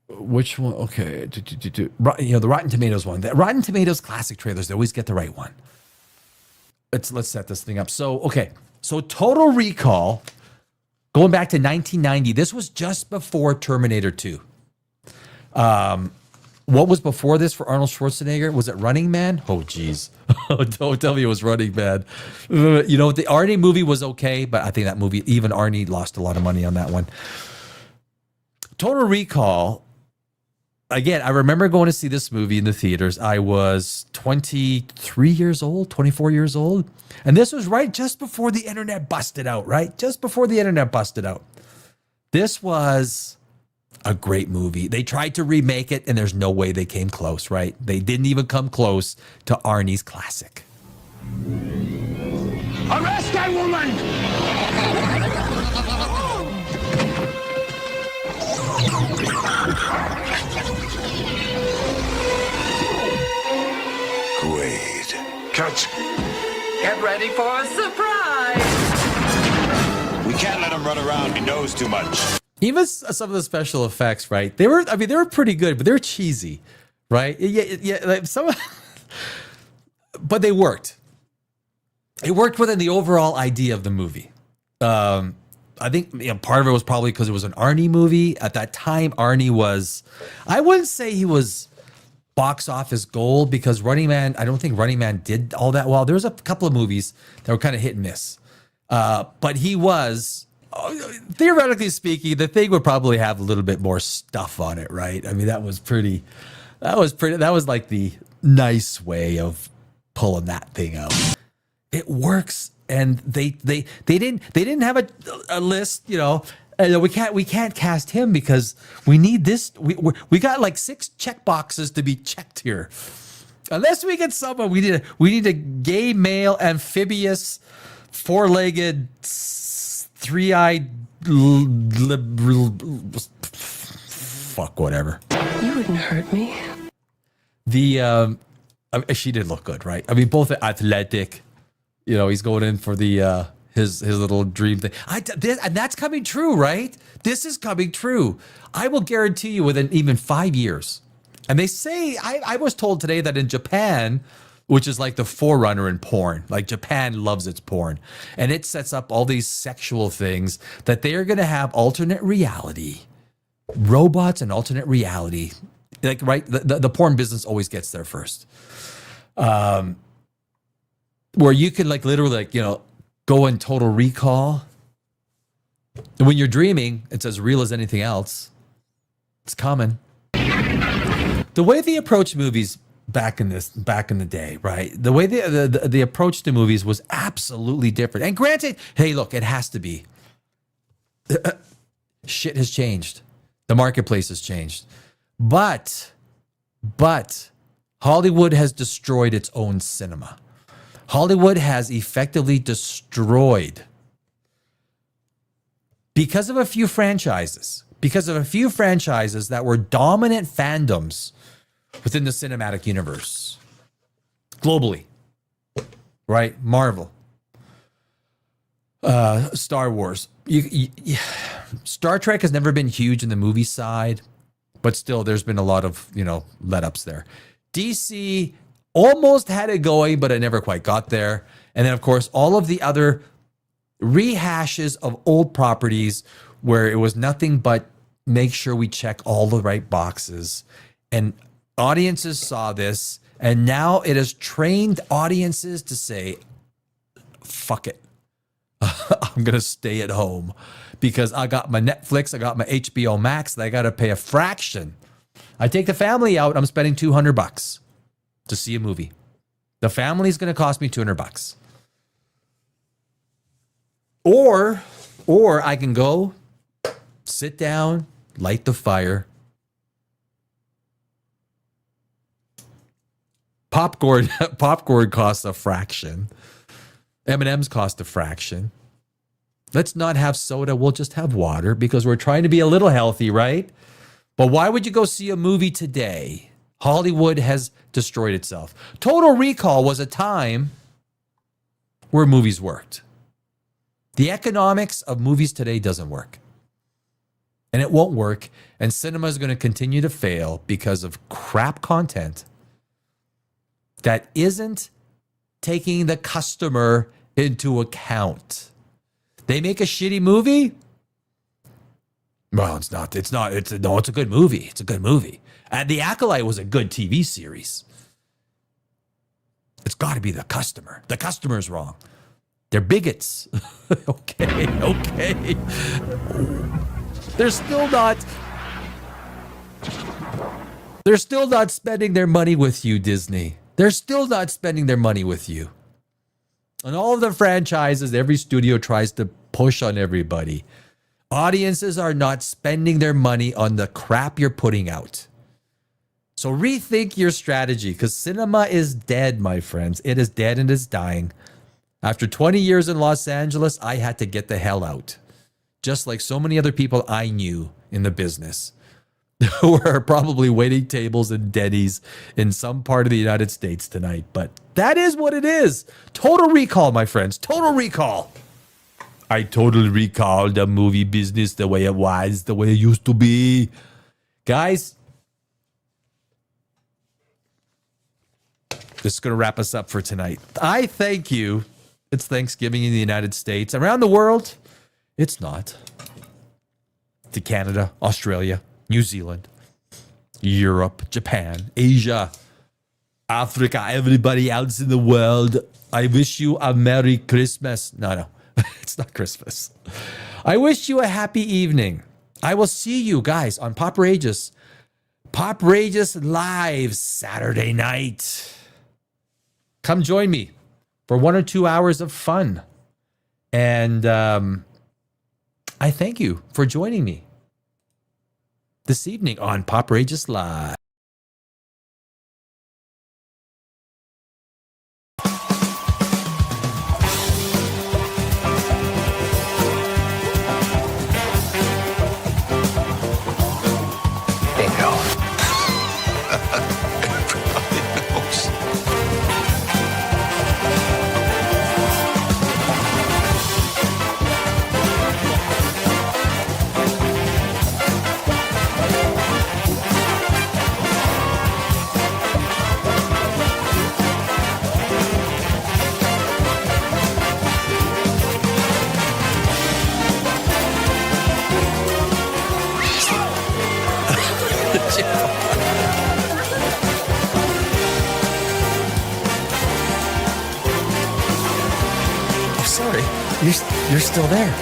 Which one? Okay, the Rotten Tomatoes one. The Rotten Tomatoes classic trailers, they always get the right one. Let's set this thing up. So, okay. So Total Recall, going back to 1990, this was just before Terminator 2. What was before this for Arnold Schwarzenegger? Was it Running Man? Oh, geez. Don't tell me it was Running Man. You know, the Arnie movie was okay, but I think that movie, even Arnie lost a lot of money on that one. Total Recall, again, I remember going to see this movie in the theaters. I was 23 years old, 24 years old. And this was right just before the internet busted out, right? Just before the internet busted out. This was a great movie. They tried to remake it, and there's no way they came close, right? They didn't even come close to Arnie's classic. Arrest that woman! Great. Catch. Get ready for a surprise! We can't let him run around. He knows too much. Even some of the special effects, right? They were pretty good, but they were cheesy, right? Yeah. Like but they worked. It worked within the overall idea of the movie. I think part of it was probably because it was an Arnie movie. At that time, Arnie was, I wouldn't say he was box office gold because Running Man, I don't think Running Man did all that well. There was a couple of movies that were kind of hit and miss. But he was, theoretically speaking, the thing would probably have a little bit more stuff on it, right? I mean, that was like the nice way of pulling that thing out. It works. And they didn't have a list, you know. We can't cast him because we need this. We got like 6 check boxes to be checked here. Unless we get someone, we need a gay male amphibious 4-legged 3-eyed fuck whatever. You wouldn't hurt me. She did look good, right? I mean, both athletic. You know, he's going in for the his little dream thing. And that's coming true, right? This is coming true. I will guarantee you within even 5 years. And they say, I was told today that in Japan, which is like the forerunner in porn, like Japan loves its porn, and it sets up all these sexual things that they are going to have alternate reality, robots and alternate reality. Like, right? The porn business always gets there first. Where you can like literally like, you know, go in Total Recall. And when you're dreaming, it's as real as anything else. It's coming. the way they approach movies back in the day, right? The way the approach to movies was absolutely different. And granted, hey, look, it has to be. Shit has changed. The marketplace has changed. But Hollywood has destroyed its own cinema. Hollywood has effectively destroyed, because of a few franchises that were dominant fandoms within the cinematic universe globally, right? Marvel, Star Wars. Star Trek has never been huge in the movie side, but still there's been a lot of, let ups there. DC almost had it going, but it never quite got there. And then, of course, all of the other rehashes of old properties where it was nothing but make sure we check all the right boxes. And audiences saw this, and now it has trained audiences to say, fuck it. I'm going to stay at home because I got my Netflix, I got my HBO Max, and I got to pay a fraction. I take the family out, I'm spending $200 to see a movie. The family's going to cost me $200. Or I can go sit down, light the fire. Popcorn costs a fraction. M&M's cost a fraction. Let's not have soda. We'll just have water because we're trying to be a little healthy, right? But why would you go see a movie today? Hollywood has destroyed itself. Total Recall was a time where movies worked. The economics of movies today doesn't work. And it won't work. And cinema is going to continue to fail because of crap content that isn't taking the customer into account. They make a shitty movie. Well, it's not. It's a good movie. It's a good movie. And The Acolyte was a good TV series. It's got to be the customer. The customer's wrong. They're bigots. Okay. They're still not spending their money with you, Disney. They're still not spending their money with you. And all of the franchises, every studio tries to push on everybody. Audiences are not spending their money on the crap you're putting out. So rethink your strategy because cinema is dead, my friends. It is dead and it's dying. After 20 years in Los Angeles, I had to get the hell out. Just like so many other people I knew in the business who are probably waiting tables and Denny's in some part of the United States tonight. But that is what it is. Total Recall, my friends. Total Recall. I totally recall the movie business the way it was, the way it used to be. Guys, this is going to wrap us up for tonight. I thank you. It's Thanksgiving in the United States. Around the world, it's not. To Canada, Australia, New Zealand, Europe, Japan, Asia, Africa, everybody else in the world. I wish you a Merry Christmas. No, it's not Christmas. I wish you a happy evening. I will see you guys on POPRAGEOUS. POPRAGEOUS Live Saturday night. Come join me for 1 or 2 hours of fun. And I thank you for joining me this evening on POPRAGEOUS Live. You're still there.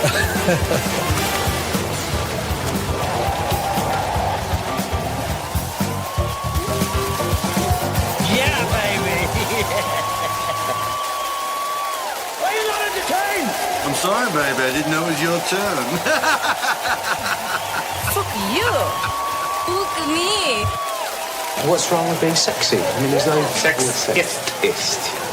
sorry, baby. I didn't know it was your turn. Fuck you. Look at me. What's wrong with being sexy? I mean, there's no Sexist.